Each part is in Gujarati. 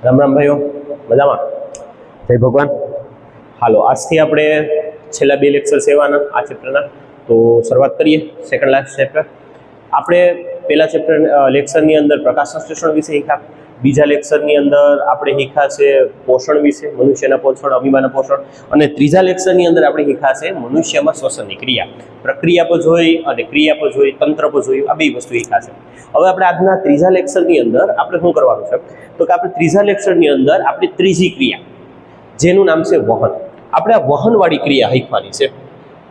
રામ રામ ભાઈઓ, મજામાં? જય ભગવાન. હાલો, આજથી આપણે છેલ્લા 2 લેક્ચર સેવાના આ ચેપ્ટરના તો શરૂઆત કરીએ. Second last chapter. આપણે પહેલા ચેપ્ટર લેક્ચરની અંદર પ્રકાશ સંશ્લેષણ વિશે શીખ્યા. બીજા લેક્ચરની અંદર આપણે શીખ્યા છે પોષણ વિશે, મનુષ્યના પોષણ, અમીબાના પોષણ. અને ત્રીજા લેક્ચરની અંદર આપણે શીખ્યા છે મનુષ્યમાં શ્વસનની ક્રિયા, પ્રક્રિયા પર જોઈ અને ક્રિયા પર જોઈ, તંત્ર પર જોયું. આ બે વસ્તુ શીખ્યા છે. હવે આપણે આજના ત્રીજા લેક્ચરની અંદર આપણે શું કરવાનું છે તો કે આપણે ત્રીજા લેક્ચરની અંદર આપણી ત્રીજી ક્રિયા, જેનું નામ છે વહન. આપણે આ વહનવાળી ક્રિયા શીખવાની છે.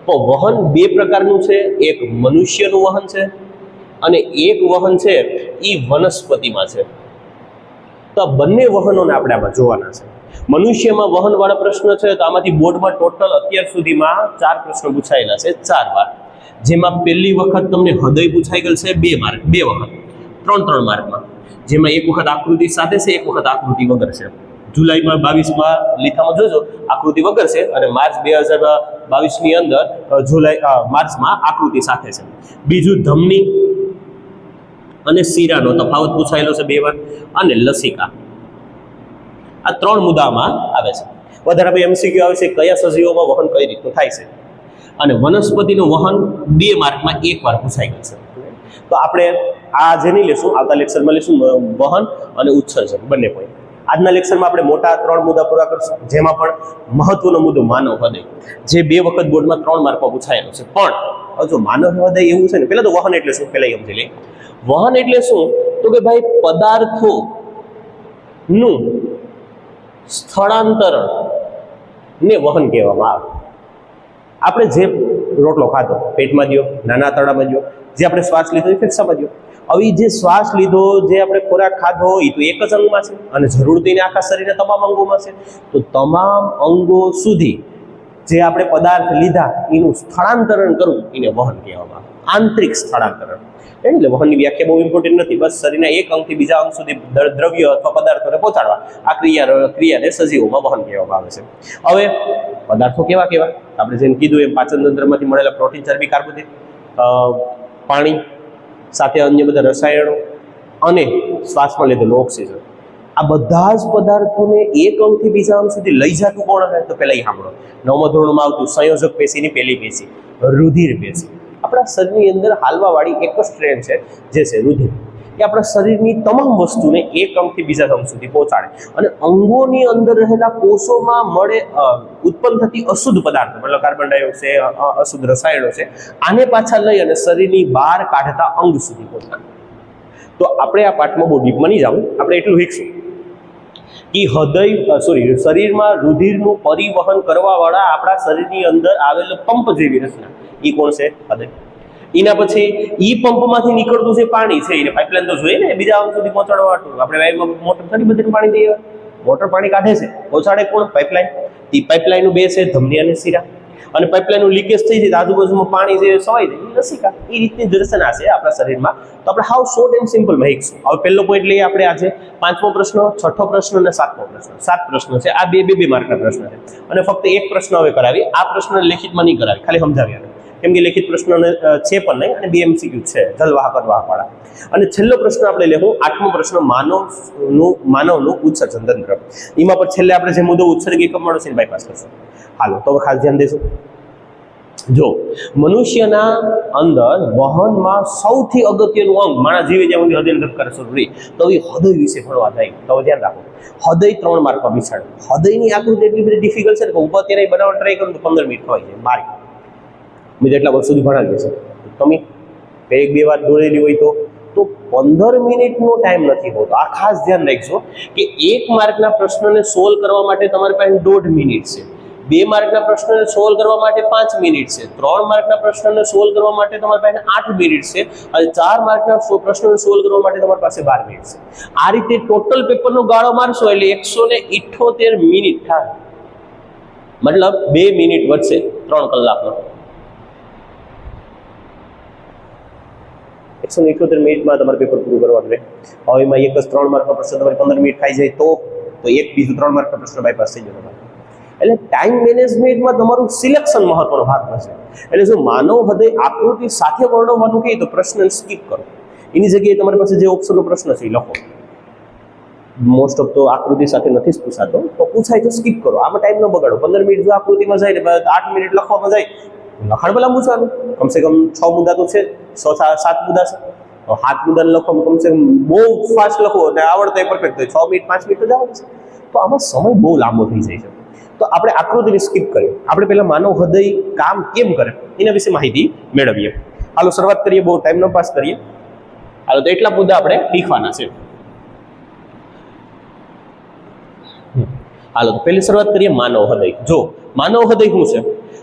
તો વહન 2 પ્રકારનું છે. એક મનુષ્યનું વહન છે અને એક વહન છે એ વનસ્પતિમાં છે. તો આ બંને વહનોને આપણે આમાં જોવાના છે. મનુષ્યમાં વહનવાળા પ્રશ્ન છે તો આમાંથી બોર્ડમાં ટોટલ અત્યાર સુધીમાં 4 પ્રશ્નો પૂછાયેલા છે, 4 વાર. જેમાં પહેલી વખત તમને હૃદય પૂછાઈ ગયેલ છે 2 માર્ક, 2 વખત 3 માર્કમાં. જેમાં એક વખત આકૃતિ સાથે છે, એક વખત આકૃતિ વગર છે. જુલાઈમાં 22માં લીથામાં જોજો આકૃતિ વગર છે અને માર્ચ 2022ની અંદર માર્ચમાં આકૃતિ સાથે છે. બીજું ધમની અને શીરાનો તફાવત પૂછાયેલો છે 2 વાર, અને લસિકા. આ 3 મુદ્દામાં આવે છે. વધારે એમસીક્યુ આવે છે કયા સજીવોમાં વહન કઈ રીતનું થાય છે. અને વનસ્પતિનું વહન 2 માર્કમાં 1 વાર પૂછાઈ ગયું છે. તો આપણે આ જે નહીં લેશું, આવતા લેક્ચરમાં લેશું વહન અને ઉત્સર્જન બંને પોઈન્ટ. આજના લેક્ચરમાં આપણે મોટા 3 મુદ્દા પૂરા કરશું, જેમાં પણ મહત્વનો મુદ્દો માનવ હૃદય, જે 2 વખત બોર્ડમાં 3 માર્કમાં પૂછાયેલો છે. પણ જો માનવ હૃદય એવું છે ને, પહેલા તો વહન એટલે શું પહેલા સમજી લઈએ. વહન એટલે શું તો કે ભાઈ પદાર્થોનું સ્થળાંતરણ ને વહન કહેવામાં આવે. આપણે જે રોટલો ખાધો પેટમાં દો, નાના આંતરડામાં દો, જે આપણે શ્વાસ લીધો એ ફેફસામાં દો. હવે જે શ્વાસ લીધો, જે આપણે ખોરાક ખાધો એ તો એક જ અંગમાં છે અને જરૂર તો એને આખા શરીરના તમામ અંગોમાં છે. તો તમામ અંગો સુધી જે આપણે પદાર્થ લીધા એનું સ્થળાંતરણ કરવું એને વહન કહેવામાં આવે. આંતરિક સ્થળાંતરણ એટલે વહનની વ્યાખ્યા બહુ ઇમ્પોર્ટન્ટ નથી. બસ શરીરના એક અંગથી બીજા અંગ સુધી દ્રવ્ય અથવા પદાર્થોને પહોંચાડવા, આ ક્રિયાને સજીવોમાં વહન કહેવામાં આવે છે. હવે પદાર્થો કેવા કેવા? આપણે જેમ કીધું એમ પાચન તંત્રમાંથી મળેલા પ્રોટીન, ચરબી, કાર્બોદિત, પાણી સાથે અન્ય બધા રસાયણો અને શ્વાસમાં લીધેલું ઓક્સિજન. આ બધા જ પદાર્થોને એક અંગથી બીજા અંગ સુધી લઈ જતું કોણ હશે? તો પહેલા એ સાંભળો. 9મા ધોરણમાં આવતું સંયોજક પેશીની પહેલી પેશી રુધિર પેશી. આપણા શરીરની અંદર હાલવાવાળી એક જ ટ્રેન છે, જે છે રુધિર. એ આપણા શરીરની તમામ વસ્તુને એક અંગથી બીજા અંગ સુધી પહોંચાડે. અને અંગોની અંદર રહેલા કોષોમાં ઉત્પન્ન થતી અશુદ્ધ પદાર્થો, મતલબ કાર્બન ડાયોક્સાઇડ, અશુદ્ધ રસાયણો છે, આને પાછા લઈ અને શરીરની બહાર કાઢતા અંગ સુધી પહોંચાડે. તો આપણે આ પાઠમાં બહુ ડીપમાં નહીં જાવું, આપણે એટલું શીખશું કે શરીરમાં રુધિરનું પરિવહન કરવાવાળા આપણા શરીરની અંદર આવેલ પંપ જેવી રચના એ કોણ છે? હૃદય. એના પછી ઈ પંપમાંથી નીકળતું જે પાણી છે એને પાઇપલાઇન તો જોઈએ ને બીજા અંગ સુધી પહોંચાડવા માટે. આપણે વાયરમાં મોટર ઘણી બધી પાણી દઈએ, મોટર પાણી કાઢે છે, પહોંચાડે કોણ? પાઇપલાઇન. એ પાઇપલાઇનનું 2 છે, ધમની અને શીરા. અને પાઇપલાઇનનું લીકેજ થઈ જાય આજુબાજુમાં પાણી જે સવાઈ જાય એ લસિકા. એ રીતની જ રચના છે આપણા શરીરમાં. તો આપણે હાવ શોર્ટ એન્ડ સિમ્પલમાં શીખશું. હવે પહેલો પોઈન્ટ લઈએ આપણે આજે 5મો પ્રશ્ન, 6ઠો પ્રશ્ન અને 7મો પ્રશ્ન. 7 પ્રશ્નો છે. આ 2 માર્કના પ્રશ્ન છે અને ફક્ત એક પ્રશ્ન હવે કરાવી. આ પ્રશ્ન લેખિતમાં નહીં કરાવી, ખાલી સમજાવી આવે, કેમ કે લેખિત પ્રશ્નો છે પણ નહીં અને BMCQ છે, જલવાહક વાળા. અને છેલ્લો પ્રશ્ન આપણે લેવું 8મો પ્રશ્ન, માનવનું ઉત્સર્જન તંત્ર. એમાં પર છેલ્લે આપણે જે મુદ્દો ઉત્સર્ગ એકમ મળે છે બાયપાસ કરશું. હાલો, તો ખાસ ધ્યાન દેશું. જો મનુષ્યના અંદર વહનમાં સૌથી અગત્યનું અંગ માણસ જીવે જ્યાં સુધી હૃદય ધબકાર શરૂ રહી, તો એ હૃદય વિશે ભણવા થાય. તો ધ્યાન રાખો, હૃદય 3 માર્કમાં બેસાડે. હૃદયની આકૃતિ એટલી બધી ડિફિકલ્ટ છે કે ઉપર ત્યારે બનાવવા ટ્રાય કરું તો 15 મિનિટ ખવાઈ જાય મારી. મેં જેટલા વર્ષ સુધી ભણાવીએ છીએ તમે 1-2 વાર દોરેલી હોય તો 15 મિનિટનો ટાઈમ નથી હોતો. આ ખાસ ધ્યાન રાખજો કે 1 માર્કના પ્રશ્નને સોલ્વ કરવા માટે તમારી પાસે 1.5 મિનિટ છે, 2 માર્કના પ્રશ્નને સોલ્વ કરવા માટે 5 મિનિટ છે, 3 માર્કના પ્રશ્નને સોલ્વ કરવા માટે તમારી પાસે 8 મિનિટ છે અને 4 માર્કના પ્રશ્નને સોલ્વ કરવા માટે તમારી પાસે 12 મિનિટ છે. આ રીતે ટોટલ પેપરનો ગાળો મારશો એટલે 178 મિનિટ થાય. મતલબ 2 મિનિટ વધશે 3 કલાકનો. 178 મિનિટમાં તમારે પેપર પૂરું કરવાનું રહે. હવે એમાં એક જ 3 માર્કનો પ્રશ્ન તમારે 15 મિનિટ ખાઈ જાય તો એક બીજું 3 માર્કનો પ્રશ્ન બાયપાસ થઈ જવાનો. એટલે ટાઈમ મેનેજમેન્ટમાં તમારું સિલેક્શન મહત્વનો ભાગ હશે. એટલે જો માનવ હૃદય આકૃતિ સાથે વર્ણવવાનું કહે તો પ્રશ્ન સ્કીપ કરો. એની જગ્યાએ તમારી પાસે જે ઓપ્શનનો પ્રશ્ન છે એ લખો. મોસ્ટ ઓફ તો આકૃતિ સાથે નથી જ પૂછાતો, તો પૂછાય તો સ્કીપ કરો, આમાં ટાઈમ ન બગાડો. 15 મિનિટ જો આકૃતિમાં જાય ને 8 મિનિટ લખવામાં જાય, લખાણ પેલા પૂછવાનું. કમસે કમ 6 મુદ્દા તો છે, 7 મુદ્દા છે, તો 7 મુદ્દાને લખવામાં કમસે કમ બહુ ફાસ્ટ લખો અને આવડતો એ પરફેક્ટ હોય 6 મિનિટ 5 મિનિટ તો જવાનું છે. તો આમાં સમય બહુ લાંબો થઈ જાય છે. તો આપણે આકૃતિને સ્કીપ કરીએ, આપણે પહેલા માનવ હૃદય કામ કેમ કરે એના વિશે માહિતી મેળવીએ. હાલો શરૂઆત કરીએ, બહુ ટાઈમ ન પાસ કરીએ. હાલો તો એટલા મુદ્દા આપણે શીખવાના છે. હાલો તો પહેલી શરૂઆત કરીએ માનવ હૃદય. જો માનવ હૃદય શું છે,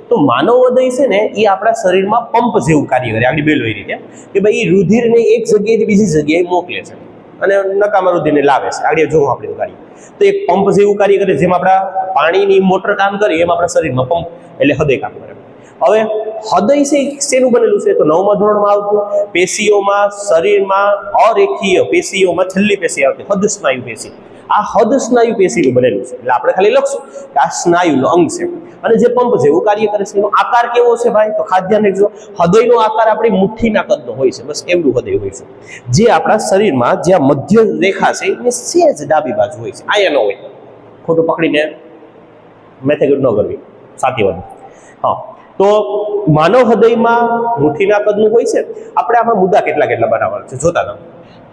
તો માનવ હૃદય છે ને એ આપણા શરીરમાં પંપ જેવું કાર્ય કરે. આગળ બેલો એ રીતે કે ભાઈ રુધિરને એક જગ્યાએથી બીજી જગ્યાએ મોકલે છે અને નકામા રુધિરને લાવે છે. આગળ જો આપણે કાર્ય તો એક પંપ જેવું કાર્ય કરે, જેમ આપણા પાણીની મોટર કામ કરે એમ આપણા શરીરમાં પંપ એટલે હૃદય કામ કરે. હવે હૃદય છે શેનું બનેલું છે, તો 9મા ધોરણમાં આવતું પેશીઓમાં શરીરમાં અરેખીય પેશીઓમાં છેલ્લી પેશી આવતી હૃદ સ્નાયુ પેશી. આ હૃદ સ્નાયુ પેશીનું બનેલું છે, એટલે આપણે ખાલી લખશું કે આ સ્નાયુનો અંગ છે. અને જે પંપ જેવું કાર્ય કરે છે એનો આકાર કેવો છે ભાઈ, તો ખાસ ધ્યાન રાખજો, હૃદયનો આકાર આપણી મુઠ્ઠીના કદનો હોય છે, બસ એવડું હૃદય હોય છે. જે આપણા શરીરમાં જ્યાં મધ્ય રેખા છે એને સેજ ડાબી બાજુ હોય છે, અહીંયા ન હોય. ખોટું પકડીને મેથેગડ ન કરવી, સાચી વાત. હા, તો માનવ હૃદયમાં મુઠ્ઠીના કદનું હોય છે. આપણે આમાં મુદ્દા કેટલા બનાવવાના છે જોતા રહો.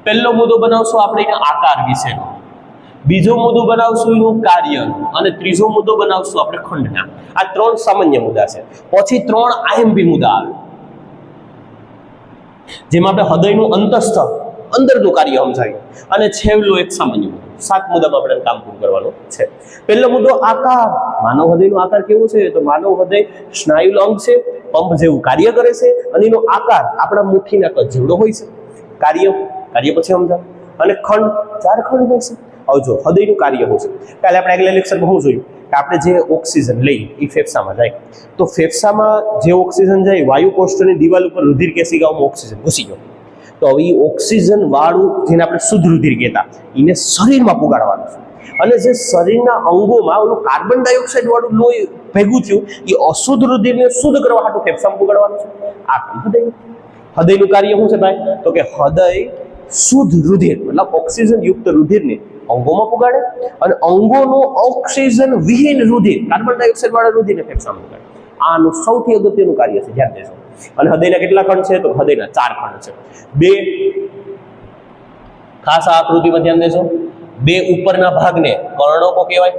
પહેલો મુદ્દો બનાવશું આપણે એના આકાર વિશેનો, બીજો મુદ્દો બનાવશું એનું કાર્ય, અને ત્રીજો મુદ્દો બનાવશું આપણે ખંડના. આ 3 સામાન્ય મુદ્દા છે. પછી 3 આઈએમપી મુદ્દા આવે, જેમાં આપણે હૃદયનું અંતસ્થ અંદરનું કાર્ય સમજાવ્યું, અને છેલ્લો એક સામાન્ય મુદ્દો. 7 મુદ્દામાં આપણે કામ પૂરું કરવાનું છે. પહેલો મુદ્દો આકાર. માનવ હૃદયનો આકાર કેવો છે, તો માનવ હૃદય સ્નાયુ અંગ છે, પંપ જેવું કાર્ય કરે છે, અને એનો આકાર આપણા મુઠ્ઠીના કદ જેવડો હોય છે. કાર્ય પછી સમજાવ. અને ખંડ 4 ખંડ હોય છે. હવે જો હૃદયનું કાર્ય શું છે, કાલે આપણે આગલા લેક્ચરમાં શું જોયું કે આપણે જે ઓક્સિજન લઈએ એ ફેફસામાં જાય, તો ફેફસામાં જે ઓક્સિજન જાય વાયુ કોષ્ઠની દિવાલ ઉપર રુધિર કેશિકાઓમાં ઓક્સિજન ઘૂસી ગયો. તો હવે એ ઓક્સિજન વાળું જેને આપણે શુદ્ધ રુધિર કહેતા એને શરીરમાં પુગાડવાનું છે. અને જે શરીરના અંગોમાં ઓલું કાર્બન ડાયોક્સાઇડ વાળું લોહી ભેગું થયું એ અશુદ્ધ રુધિરને શુદ્ધ કરવા હાટુ ફેફસામાં પુગાડવાનું છે. આ હૃદયનું કાર્ય શું છે ભાઈ, તો કે હૃદય શુદ્ધ રુધિર મતલબ ઓક્સિજન યુક્ત રુધિરને અંગોમાં પુગાડે, અને અંગોનું ઓક્સિજન વિહીન રુધિર કાર્બન ડાયોક્સાઇડ વાળા રુધિરને ફેફસામાં પુગાડે. આનું સૌથી અગત્યનું કાર્ય છે, ધ્યાન દેજો. અને હૃદયના કેટલા ખંડ છે, તો હૃદયના 4 ખંડ છે. 2 ખાસ આ આકૃતિમાં ધ્યાન દેજો, 2 ઉપરના ભાગને કર્ણકો કહેવાય,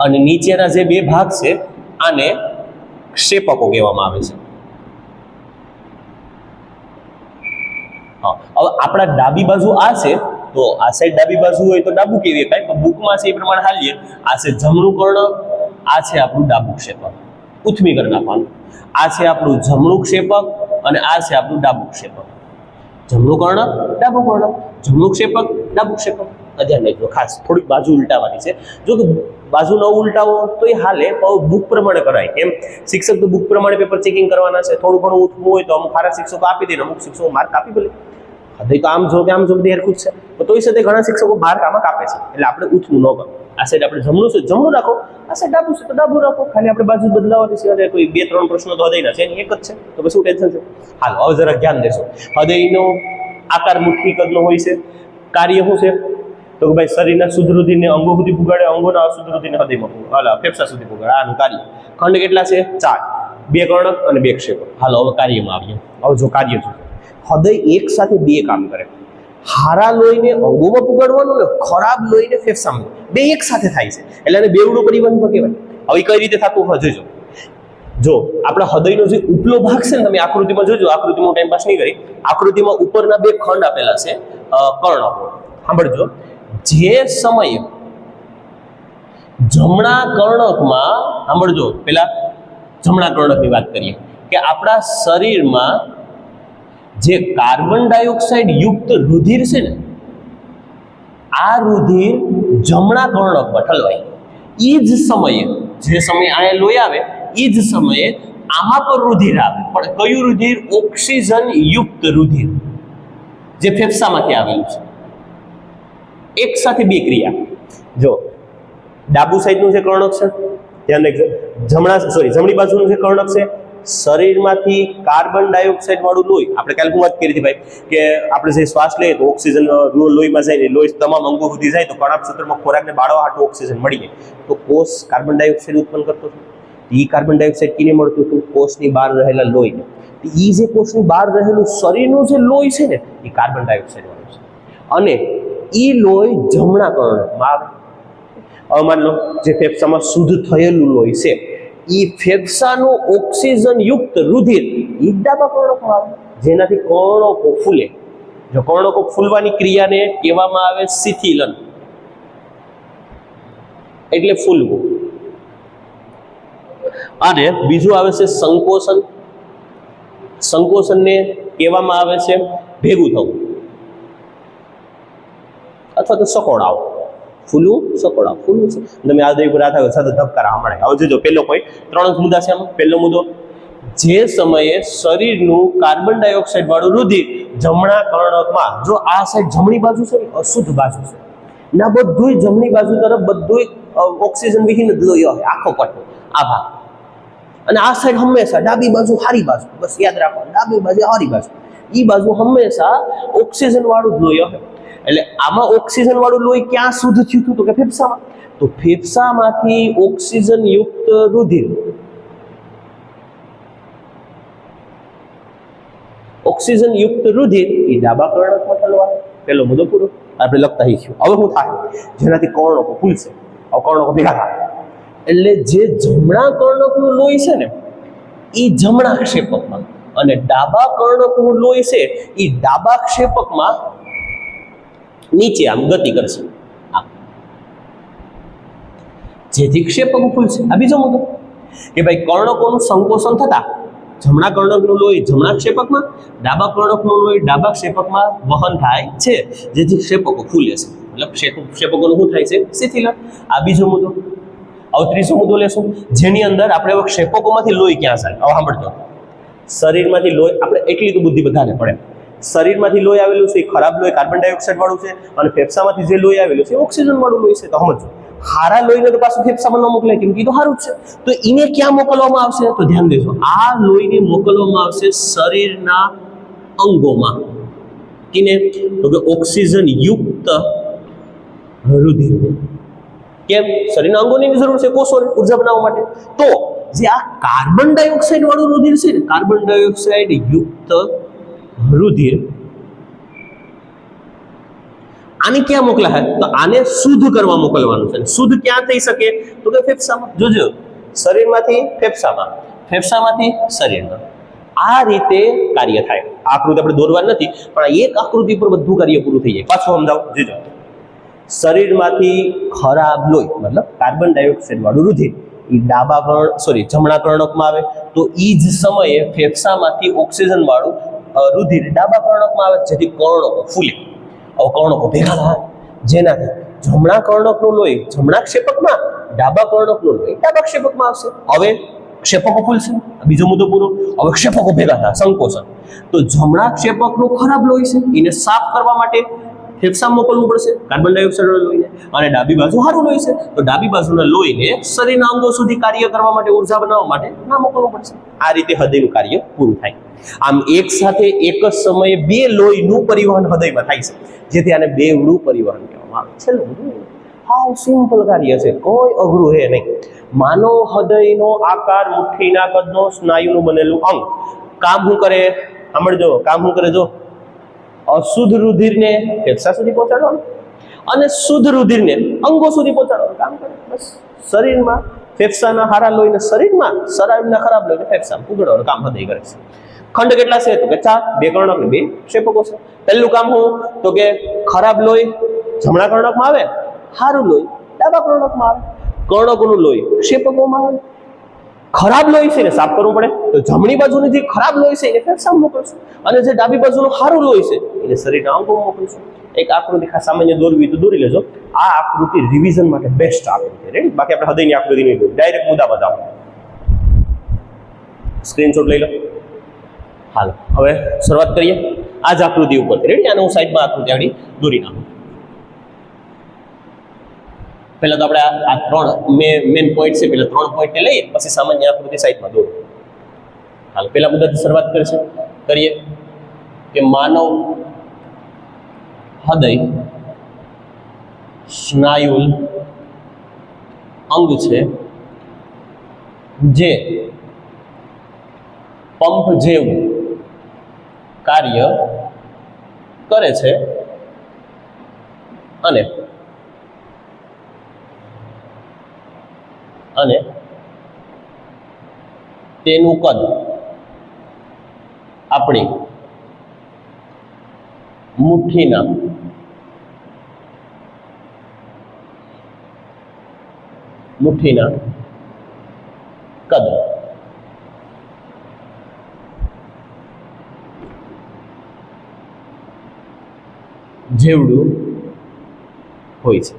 અને નીચેના જે 2 ભાગ છે આને ક્ષેપકો કહેવામાં આવે છે. હવે આપણા ડાબી બાજુ આ છે, તો આ સાઈડ ડાબી બાજુ હોય તો ડાબુ કેવી કાંઈ પણ બુકમાં છે એ પ્રમાણે હાલીએ. આ છે જમણું કર્ણક, આ છે આપણું ડાબું ક્ષેપક. ઉથમી કરી નાખવાનું. આ છે આપણું જમણું ક્ષેપક અને આ છે આપણું ડાબું ક્ષેપક. જમણું કર્ણક, ડાબું કર્ણક, જમણું ક્ષેપક, ડાબું ક્ષેપક. ધ્યાન રાખજો, ખાસ થોડીક બાજુ ઉલટાવવાની છે. જો કે બાજુ ન ઉલટાવો તો એ હાલે, પણ બુક પ્રમાણે કરાય. કેમ, શિક્ષક તો બુક પ્રમાણે પેપર ચેકિંગ કરવાના છે. થોડું ઘણું ઉઠવું હોય તો અમુક સારા શિક્ષકો આપી દે, અમુક શિક્ષકો માર્ક આપી ભલે. હૃદય તો આમ જો કે આમ જો બધી હરખું જ છે, તો તોય સાથે ઘણા શિક્ષકો માર્ક આમાં કાપે છે. એટલે આપણે ઉઠવું ન કરો. આ સાઈડ આપણે જમણું છે જમણું રાખો, આ સાઈડ ડાબું છે તો ડાબું રાખો. ખાલી આપણે બાજુ બદલાવાની છે, અને કોઈ 2-3 પ્રશ્નો તો હૃદયના છે એની એક જ છે, તો પછી શું ટેન્શન છે. હાલો હવે જરા ધ્યાન દેશો. હૃદયનો આકાર મુઠ્ઠી કદનો હોય છે. કાર્ય શું છે, તો કે ભાઈ શરીરના શુદ્ધ રુધિરને અંગો સુધી પુગાડે, અંગોના અશુદ્ધ રુધિરને હૃદયમાં પુગાડે, ફેફસા સુધી પુગાડે. આનું કાર્ય. ખંડ કેટલા છે, 4. 2 કર્ણક અને 2 ક્ષેપક. હાલો હવે કાર્યમાં આવીએ. હવે જો કાર્ય છે, હૃદય એક સાથે 2 કામ કરે. હારા લોહીને અંગોમાં પુગાડવાનું ને ખરાબ લોહીને ફેફસામાં, 2 એક સાથે થાય છે, એટલે એને બેવડું પરિવહન કહેવાય. હવે કઈ રીતે થતું હોય જોજો. જો આપણા હૃદયનો જે ઉપલો ભાગ છે ને, તમે આકૃતિમાં જોજો, આકૃતિમાં ટાઈમ પાસ નહીં કરી, આકૃતિમાં ઉપરના 2 ખંડ આપેલા છે કર્ણકો. સાંભળજો, જે સમયે જમણા કર્ણકમાં, સાંભળજો પેલા જમણા કર્ણકની વાત કરીએ, કે આપણા શરીરમાં જે કાર્બન ડાયોક્સાઇડ યુક્ત રુધિર છે ને, આ રુધિર જમણા કર્ણકમાં ઠલવાય. એ જ સમયે, જે સમયે અહીંયા લોહી આવે એ જ સમયે આમાં પર રુધિર આવે, પણ કયું રુધિર, ઓક્સિજન યુક્ત રુધિર, જે ફેફસામાંથી આવેલું છે. એક સાથે 2 ક્રિયા. જો ડાબુ સાઈડનું જે કર્ણક છે, ધ્યાન રાખજો, જમણી બાજુનું જે કર્ણક છે શરીરમાંથી કાર્બન ડાયોક્સાઇડ વાળું લોહી, આપણે કાલે વાત કરી હતી ભાઈ કે આપણે જે શ્વાસ લઈએ તો ઓક્સિજન લોહીમાં જાય, લોહી તમામ અંગો સુધી જાય તો કણાભ સૂત્રમાં ખોરાકને બાળવા હાટુ ઓક્સિજન મળી જાય, તો કોષ કાર્બન ડાયોક્સાઇડ ઉત્પન્ન કરતો હતો. એ કાર્બન ડાયોક્સાઇડ કિને મળતું હતું? કોષની બહાર રહેલા લોહીને. એ જે કોષની બહાર રહેલું શરીરનું જે લોહી છે ને એ કાર્બન ડાયોક્સાઇડ વાળું છે, અને એ લોહી જમણા કર્ણકમાં આવે. હવે માની લો જે ફેફસામાં શુદ્ધ થયેલું લોહી છે એ ફેફસાનું ઓક્સિજન યુક્ત રુધિર એ ડાબા કર્ણકમાં આવે, જેનાથી કર્ણકો ફૂલે. જો કર્ણકો ફૂલવાની ક્રિયાને કહેવામાં આવે શિથિલન, એટલે ફૂલવું. અને બીજું આવે છે સંકોચન. સંકોચનને કહેવામાં આવે છે ભેગું થવું અથવા તો સકોડાવ. ફૂલવું, સકોડાવ. ફૂલવું છે તમે આ દઈ પર આ થાય સતત ધબકારા મળે. હવે જો પેલો કોઈ 3 જ મુદ્દા છે આમાં. પહેલો મુદ્દો, જે સમયે શરીરનું કાર્બન ડાયોક્સાઇડ વાળું રુધિર જમણા કર્ણકમાં, જો આ સાઈડ જમણી બાજુ છે ને અશુદ્ધ બાજુ છે ના, બધુંય જમણી બાજુ તરફ બધુંય ઓક્સિજન વિહીન જ લોહી હોય, આખો પટ્ટો આ ભાગ. અને આ સાઈડ હંમેશા ડાબી બાજુ હારી બાજુ, બસ યાદ રાખો, ડાબી બાજુ હારી બાજુ. એ બાજુ હંમેશા ઓક્સિજન વાળું જ લોહી હોય. એટલે આમાં ઓક્સિજન વાળું લોહી ક્યાં શુદ્ધ થયું હતું? તો કે ફેફસામાં. તો ફેફસામાંથી ઓક્સિજન યુક્ત રુધિર, ઓક્સિજન યુક્ત રુધિર એ ડાબા કર્ણકમાં ઠલવાય. પેલો મુદ્દો પૂરો. આપણે લખતા શીખ્યું. હવે શું થાય? જેનાથી કર્ણકો ફૂલશે, હવે કર્ણકો ભેગા થાય. એટલે જે જમણા કર્ણકનું લોહી છે ને એ જમણા ક્ષેપકમાં, અને ડાબા કર્ણકનું લોહી છે એ ડાબા ક્ષેપકમાં નીચે આમ ગતિ કરશે, જેથી ક્ષેપક ખુલશે. આ બીજો મુદ્દો કે ભાઈ કર્ણકોનું સંકોચન થતા જમણા કર્ણકનું લોહી જમણા ક્ષેપકમાં, ડાબા કર્ણકનું લોહી ડાબા ક્ષેપકમાં વહન થાય છે, જેથી ક્ષેપકો ખુલે છે. મતલબ ક્ષેપકોનું શું થાય છે? શિથિલન. આ બીજો મુદ્દો. હવે ત્રીજો મુદ્દો લેશું, જેની અંદર આપણે ક્ષેપકોમાંથી લોહી ક્યાં જાય? હવે સાંભળજો, શરીરમાંથી લોહી, આપણે એટલી તો બુદ્ધિ બધાને પડે, શરીરમાંથી લોહી આવેલું છે એ ખરાબ લોહી કાર્બન ડાયોક્સાઇડ વાળું છે, અને ફેફસામાંથી જે લોહી આવેલું છે ઓક્સિજન વાળું લોહી છે. તો સમજો, હારા લોહીને તો પાછું ફેફસામાં ન મોકલાય, કેમ કે એ તો સારું જ છે. તો એને ક્યાં મોકલવામાં આવશે? તો ધ્યાન દેજો, આ લોહીને મોકલવામાં આવશે શરીરના અંગોમાં. કિને? તો કે ઓક્સિજન યુક્ત રુધિર. કેમ? શરીરના અંગોની જરૂર છે કોષોને ઉર્જા બનાવવા માટે. તો જે આ કાર્બન ડાયોક્સાઇડ વાળું રુધિર છે ને, કાર્બન ડાયોક્સાઇડ યુક્ત રુધિર, આને ક્યાં મોકલાય? તો આને શુદ્ધ કરવા મોકલવાનું છે. શુદ્ધ ક્યાં થઈ શકે? તો કે ફેફસામાં. જોજો, શરીરમાંથી ફેફસામાં, ફેફસામાંથી શરીરમાં, આ રીતે કાર્ય થાય. આ આકૃતિ આપણે દોરવાની નથી, પણ એક આકૃતિ પર બધું કાર્ય પૂરું થઈ જાય. પાછું સમજાવો. જોજો, શરીરમાંથી ખરાબ લોહી મતલબ કાર્બન ડાયોક્સાઇડ વાળું રુધિર એ જમણા કર્ણકમાં આવે, તો એ જ સમયે ફેફસામાંથી ઓક્સિજન વાળું રુધિર ડાબા કર્ણકમાં આવે, જેથી કર્ણકો ફૂલે. હવે કર્ણકો ભેગા થાય, જેનાથી જમણા કર્ણકનું લોહી જમણા ક્ષેપકમાં, ડાબા કર્ણકનું લોહી ડાબા ક્ષેપકમાં આવશે. હવે ક્ષેપકો ખુલશે. બીજો મુદ્દો પૂરો. હવે ક્ષેપકો ભેગા થાય, સંકોચન. તો જમણા ક્ષેપકનું ખરાબ લોહી છે એને સાફ કરવા માટે ફેફસામાં મોકલવું પડશે કાર્બન ડાયોક્સાઇડ લોહીને, અને ડાબી બાજુ સારું લોહી છે તો ડાબી બાજુના લોહીને શરીરના અંગો સુધી કાર્ય કરવા માટે, ઉર્જા બનાવવા માટે ના મોકલવું પડશે. આ રીતે હૃદયનું કાર્ય પૂરું થાય. આમ એક સાથે એક જ સમયે બે લોહીનું પરિવહન હૃદયમાં થાય છે, જેથી આને બેવડું પરિવહન કહેવામાં આવે. છેલ્લું હાવ સિમ્પલ કાર્ય છે, કોઈ અઘરું છે નહીં. માનવ હૃદયનો આકાર મુઠ્ઠીના કદનો સ્નાયુનું બનેલું અંગ કામ શું કરે? સાંભળજો, કામ શું કરે? જો, અશુદ્ધ રુધિરને ફેફસા સુધી પહોંચાડવાનું અને શુદ્ધ રુધિરને અંગો સુધી પહોંચાડવાનું કામ કરે. બસ શરીરમાં ફેફસાના હારા લોહીને શરીરમાં, શરીરના ખરાબ લોહીને ફેફસામાં ઉગાડવાનું કામ હૃદય કરે છે. ખંડ કેટલા છે? તો કે 4, 2 કર્ણક ને 2 ક્ષેપકો છે. પહેલું કામ શું? તો કે ખરાબ લોહી જમણા કર્ણકમાં આવે, સારું લોહી ડાબા કર્ણકમાં આવે. કર્ણકોનું લોહી ક્ષેપકોમાં આવે. ખરાબ લોહી છે ને સાફ કરવું પડે, તો જમણી બાજુની જે ખરાબ લોહી છે એને ફેફસામાં મોકલશું, અને જે ડાબી બાજુનું સારું લોહી છે એને શરીરના અંગોમાં મોકલશું. એક આકૃતિ ખાસ સામાન્ય દોરવી તો દોરી લેજો. આ આકૃતિ રિવિઝન માટે બેસ્ટ આકૃતિ. રેડી? બાકી આપણે હૃદયની આકૃતિ નહીં દોરી, ડાયરેક્ટ મુદ્દા બતાવો. સ્ક્રીનશોટ લઈ લો. હાલો, હવે શરૂઆત કરીએ આ જ આકૃતિ ઉપરથી. રેડી? આને હું સાઈડમાં આકૃતિ આગળ દોરી નાખું. પહેલા તો આપણે આ 3 મેન પોઈન્ટ છે, પહેલા 3 પોઈન્ટને લઈએ, પછી સામાન્ય આકૃતિ સાઈડમાં દોરો. હાલ પહેલા મુદ્દાથી શરૂઆત કરીએ કે માનવ હૃદય સ્નાયુલ અંગ છે જે પંપ જેવું કાર્ય કરે છે અને તેનું કદ આપણી મુઠ્ઠીના કદ જેવડું હોય છે.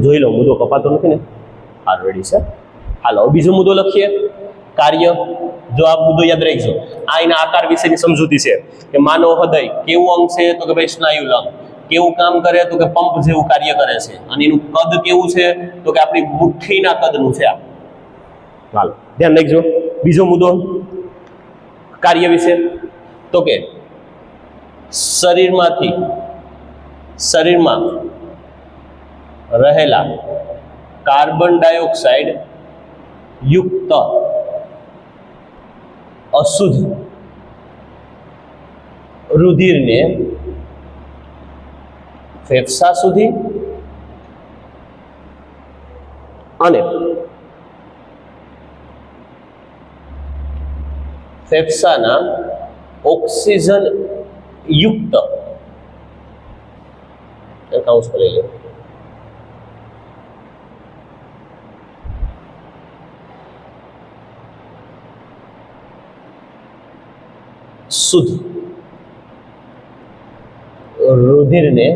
જોઈ લો, મુદ્દો કપાતો નથી ને? હાલ રેડી છે. હાલો બીજો મુદ્દો લખીએ, કાર્ય. જો આ મુદ્દો યાદ રાખજો, આ એના આકાર વિશેની સમજૂતી છે કે માનવ હૃદય કેવું અંગ છે તો કે ભાઈ સ્નાયુલ અંગ. કેવું કામ કરે તો કે પંપ જેવું કાર્ય કરે છે, અને એનું કદ કેવું છે તો કે આપણી મુઠ્ઠીના કદનું છે. હાલો ધ્યાન રાખજો. બીજો મુદ્દો કાર્ય વિશે, તો કે શરીરમાં રહેલા કાર્બન ડાયોક્સાઇડ યુક્ત અશુદ્ધ રુધિરને ફેફસા સુધી અને ફેફસાના ઓક્સિજન યુક્ત કાઉન્સ કરી લે શુદ્ધ રુધિરને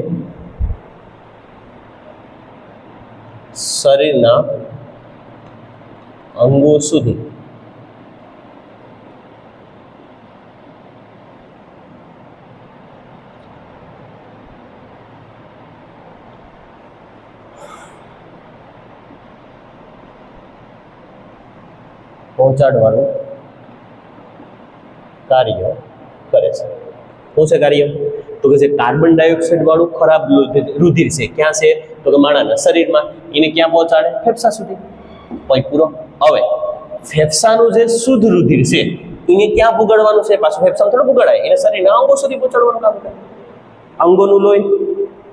શરીરના અંગો સુધી પહોંચાડવાનું કાર્ય કરે છે. શું છે કાર્ય? તો કે જે કાર્બન ડાયોક્સાઇડ વાળું ખરાબ રુધિર છે, ક્યાં છે તો કે માણસના શરીરમાં, એને ક્યાં પહોંચાડે? ફેફસા સુધી. પોઈન્ટ પૂરો. હવે ફેફસાનું જે શુદ્ધ રુધિર છે એને ક્યાં પુગાડવાનું છે? પાછું ફેફસામાં થોડું પુગાડાય, એને શરીરના અંગો સુધી પહોંચાડવાનું કામ કરે. અંગોનું લોહી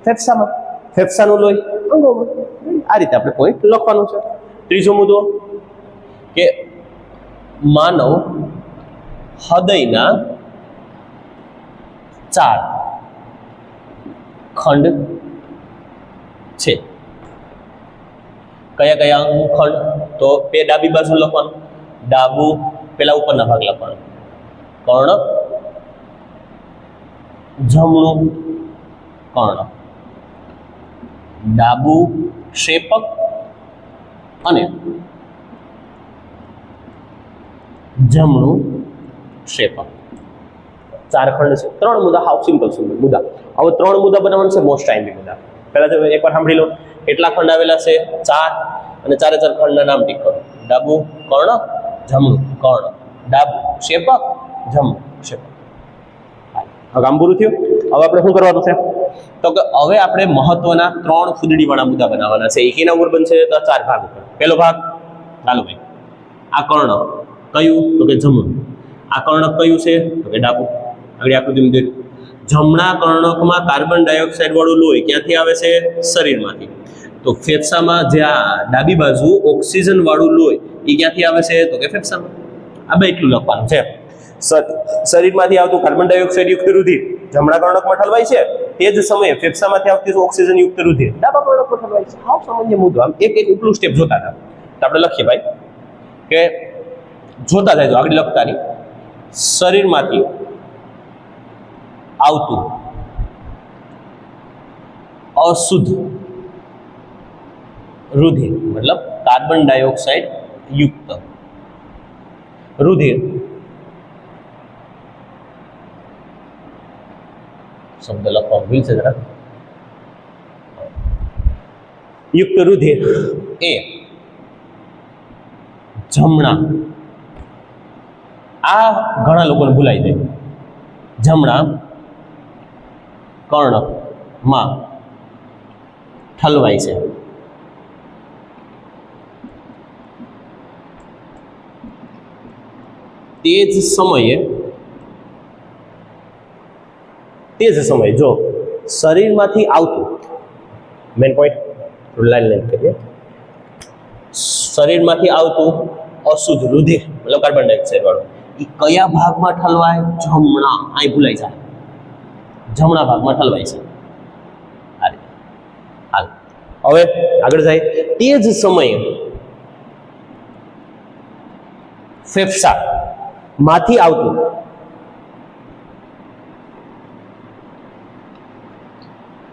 ફેફસામાં, ફેફસાનું લોહી અંગોમાં. આ રીતે આપણે પોઈન્ટ લખવાનું છે. ત્રીજો મુદ્દો કે માનવ હૃદયના 4 ખંડ છે. કયા કયા ખંડ? તો બે ડાબી બાજુ લખવાનું. ડાબું પેલા ઉપરના ભાગ લખવાનું, કર્ણક. જમણું કર્ણક. ડાબું ક્ષેપક અને જમણું ક્ષેપક. 4 ખંડ છે. 3 મુદ્દા, હાવ સિમ્પલ મુદ્દા. હવે 3 મુદ્દા બનાવવાનું છે, મોસ્ટ ટાઈમલી મુદ્દા. પહેલા તો એકવાર સાંભળી લો, કેટલા ખંડ આવેલા છે? 4, અને 4 ખંડના નામ ટીક કરો. ડાબું કર્ણક, જમણું કર્ણક, ડાબું ક્ષેપક, જમણું ક્ષેપક. હવે કામ પૂરું થયું. હવે આપણે શું કરવાનું છે તો કે હવે આપણે મહત્વના 3 ફૂદડીવાળા મુદ્દા બનાવવાના છે. એકેના ઉપર બનશે તો 4 ભાગ. પહેલો ભાગ, ચાલો ભાઈ, આ કર્ણક કયું તો કે જમણું. આ કર્ણક કયું છે તો કે ડાબું. આગળ આકૃતિમાં દોર્યું. જમણા કર્ણકમાં કાર્બન ડાયોક્સાઇડ વાળું લોહી ક્યાંથી આવે છે? શરીરમાંથી. તો ફેફસામાં જે આ ડાબી બાજુ ઓક્સિજન વાળું લોહી એ ક્યાંથી આવે છે તો કે ફેફસામાં. આ બે એટલું લખવાનું છે. શરીરમાંથી આવતું કાર્બન ડાયોક્સાઇડ યુક્ત રુધિર જમણા કર્ણકમાં ઠલવાય છે, તે જ સમયે ફેફસામાંથી આવતી ઓક્સિજન યુક્ત રુધિર ડાબા કર્ણકમાં ઠલવાય છે. હાવ સામાન્ય મુદ્દો. આમ એક એટલું સ્ટેપ જોતા હતા તો આપણે લખીએ ભાઈ કે જોતા જાય તો આગળ લખતા નહીં. શરીરમાંથી આવતું અશુદ્ધ રુધિર મતલબ કાર્બન ડાયોક્સાઇડ યુક્ત રુધિર શબ્દ લખવા ભૂલ છે જરા. યુક્ત રુધિર એ જમણા આ ઘણા લોકોને ભૂલાઈ જાય. જમણા કર્ણકમાં ઠલવાય છે. તે જ સમયે જો શરીરમાંથી આવતું, મેન પોઈન્ટ લાઈન કરીએ, શરીરમાંથી આવતું અશુદ્ધ રુધિર મતલબ કાર્બન ડાયોક્સાઇડ વાળું એ કયા ભાગમાં ઠલવાય? જમણા. અહીં ભૂલાઈ જાય, જમણા ભાગમાં ઠલવાય છે. હાલ હવે આગળ જાય. તે જ સમયે ફેફસા માંથી આવતું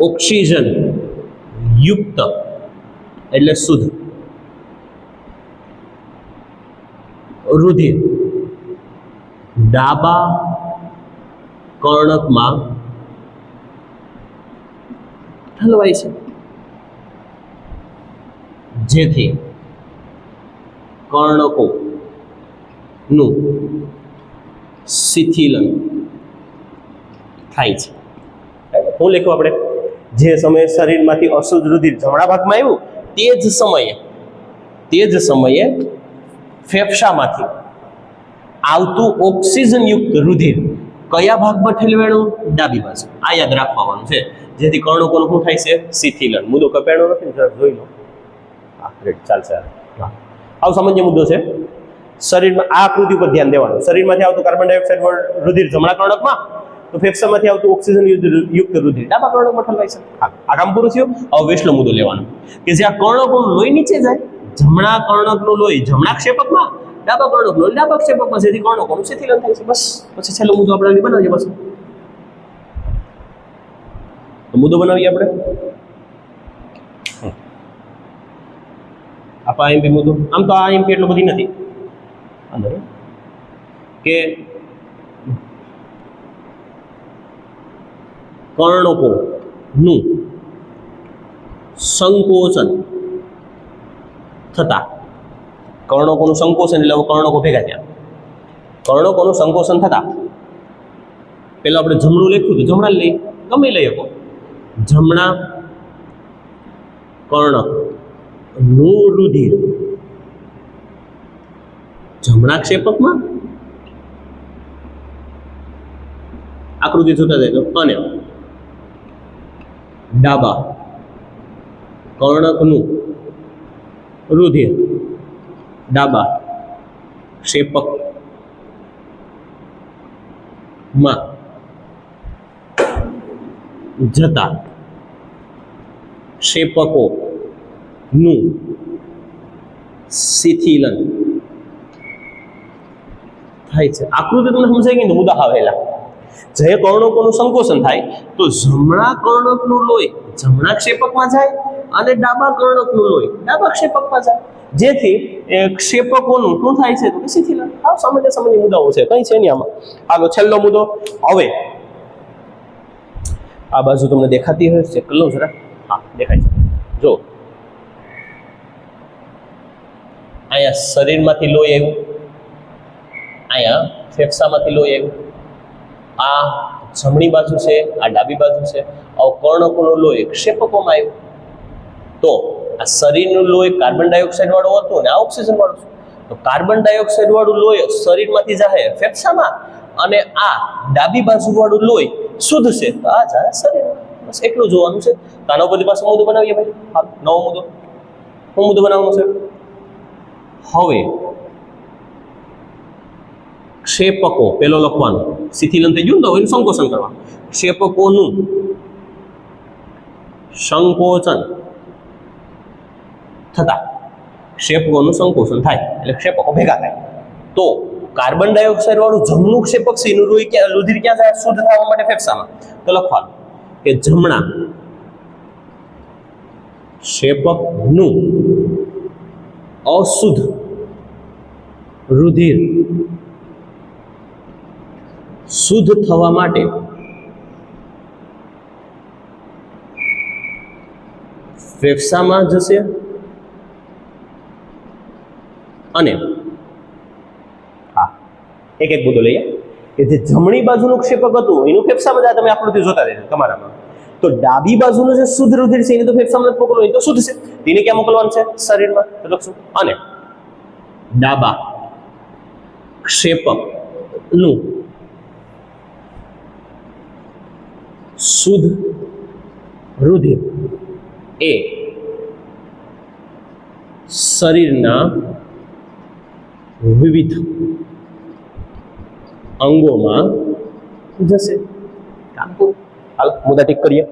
ઓક્સિજન યુક્ત એટલે શુદ્ધ રુધિર ડાબા કર્ણકમાં ઠલવાય છે, જેથી કર્ણકોનું શિથિલન થાય છે. શું લખ્યું આપણે? જે સમયે શરીરમાંથી અશુદ્ધ રુધિર જમણા ભાગમાં આવ્યું તે જ સમયે ફેફસામાંથી આવતું ઓક્સિજન યુક્ત રુધિર કયા ભાગમાં ઠલવાયું? ડાબી બાજુ. આ યાદ રાખવાનું છે, જેથી કર્ણકોનું શું થાય છે? શિથિલન. મુદ્દો કપાણો નથી, જરા જોઈ લો. હા રેડ ચાલશે. આવો સામાન્ય મુદ્દો છે. શરીરમાં આ આકૃતિ ઉપર ધ્યાન દેવાનું. શરીરમાંથી આવતું કાર્બન ડાયોક્સાઇડ રુધિર જમણા કર્ણકમાં, તો ફેફસામાંથી આવતું ઓક્સિજન યુક્ત રુધિર ડાબા કર્ણકમાં ઠલવાય છે. આ કામ પૂરું થયું. હવે વેશલો મુદ્દો લેવાનો કે જ્યાં કર્ણકોનું લોહી નીચે જાય, જમણા કર્ણકનું લોહી જમણા ક્ષેપકમાં, ડાબા કર્ણકનું લોહી ડાબા ક્ષેપકમાં, જેથી કર્ણકોનું શિથિલન થાય છે. બસ પછી છેલ્લો મુદ્દો આપણે બનાવીએ. બસ મુદ્દો બનાવીએ આપણે. આપા આઈએમપી મુદ્દો. આમ તો આ આઈએમપી એટલો બધી નથી અંદર કે કર્ણકોનું સંકોચન થતા, કર્ણકોનું સંકોચન એટલે કર્ણકો ભેગા થયા, કર્ણકોનું સંકોચન થતા પેલા આપણે જમણું લખ્યું હતું, જમણા લઈ ગમે લઈ શકો. જમણા કર્ણક નું રુધિર જમણા ક્ષેપકમાં, આકૃતિ જોતા જાય અને ડાબા કર્ણકનું રુધિર ડાબા ક્ષેપકમાં જતા ક્ષેપકોનું શિથિલન થાય છે. આકૃતિ તમને સમજાય ગઈ ને? મુદ્દા આવેલા. જે કર્ણકોનું સંકોચન થાય તો જમણા કર્ણકનું લોહી જમણા ક્ષેપકમાં જાય અને ડાબા કર્ણકનું લોહી ડાબા ક્ષેપકમાં જાય, જેથી ક્ષેપકોનું શું થાય છે? તો શિથિલન. આ સામાન્ય મુદ્દાઓ છે, કઈ છે નહીં આમાં. આગળ છેલ્લો મુદ્દો. હવે આ બાજુ તમને દેખાતી હોય છે, કલો જરા. હા દેખાય છે. જો અહીંયા શરીરમાંથી લોહી આવ્યું, અહીંયા ફેફસામાંથી લોહી આવ્યું, આ જમણી બાજુ છે, આ ડાબી બાજુ છે. આવું કર્ણકોનું લોહી ક્ષેપકોમાં આવ્યું, તો આ શરીરનું લોહી કાર્બન ડાયોક્સાઇડ વાળું હતું ને આ ઓક્સિજન વાળું. તો કાર્બન ડાયોક્સાઇડ વાળું લોહી શરીરમાંથી જાય ફેફસામાં, અને આ ડાબી બાજુ વાળું લોહી શુદ્ધ છે તો આ જાય શરીરમાં. બસ એટલું જોવાનું છે. તો આના બધી પાસે મુદ્દો બનાવીએ ભાઈ. હા નવો મુદ્દો. શું મુદ્દો બનાવવાનો છે? હવે ક્ષેપકો પેલો લખવાનું, શિથિલન થઈ ગયું તો એનું સંકોચન કરવાનું. ક્ષેપકોનું સંકોચન થતા, ક્ષેપકોનું સંકોચન થાય એટલે ક્ષેપકો ભેગા થાય, તો કાર્બન ડાયોક્સાઇડ વાળું જમણું ક્ષેપક છે એનું રુધિર ક્યાં જાય? શુદ્ધ થવા માટે ફેફસામાં. તો લખવાનું કે જમણા ક્ષેપકનું અશુદ્ધ રુધિર શુદ્ધ થવા માટે ફેફસામાં જશે અને એક એક મુદ્દો લઈએ કે જે જમણી બાજુનું ક્ષેપક હતું એનું ફેફસામાં જ તમે આકૃતિ જોતા રહેજો તમારામાં. તો ડાબી બાજુનું જે શુદ્ધ રુધિર છે એને તો ફેફસામાં જ મોકલવું, એ તો શુદ્ધ છે, તેને ક્યાં મોકલવાનું છે? શરીરમાં. તો લખશું અને ડાબા ક્ષેપકનું શુદ્ધ રુધિર એ શરીરના વિવિધ અંગોમાં જશે. હાલ મુદ્દા ઠીક કરીએ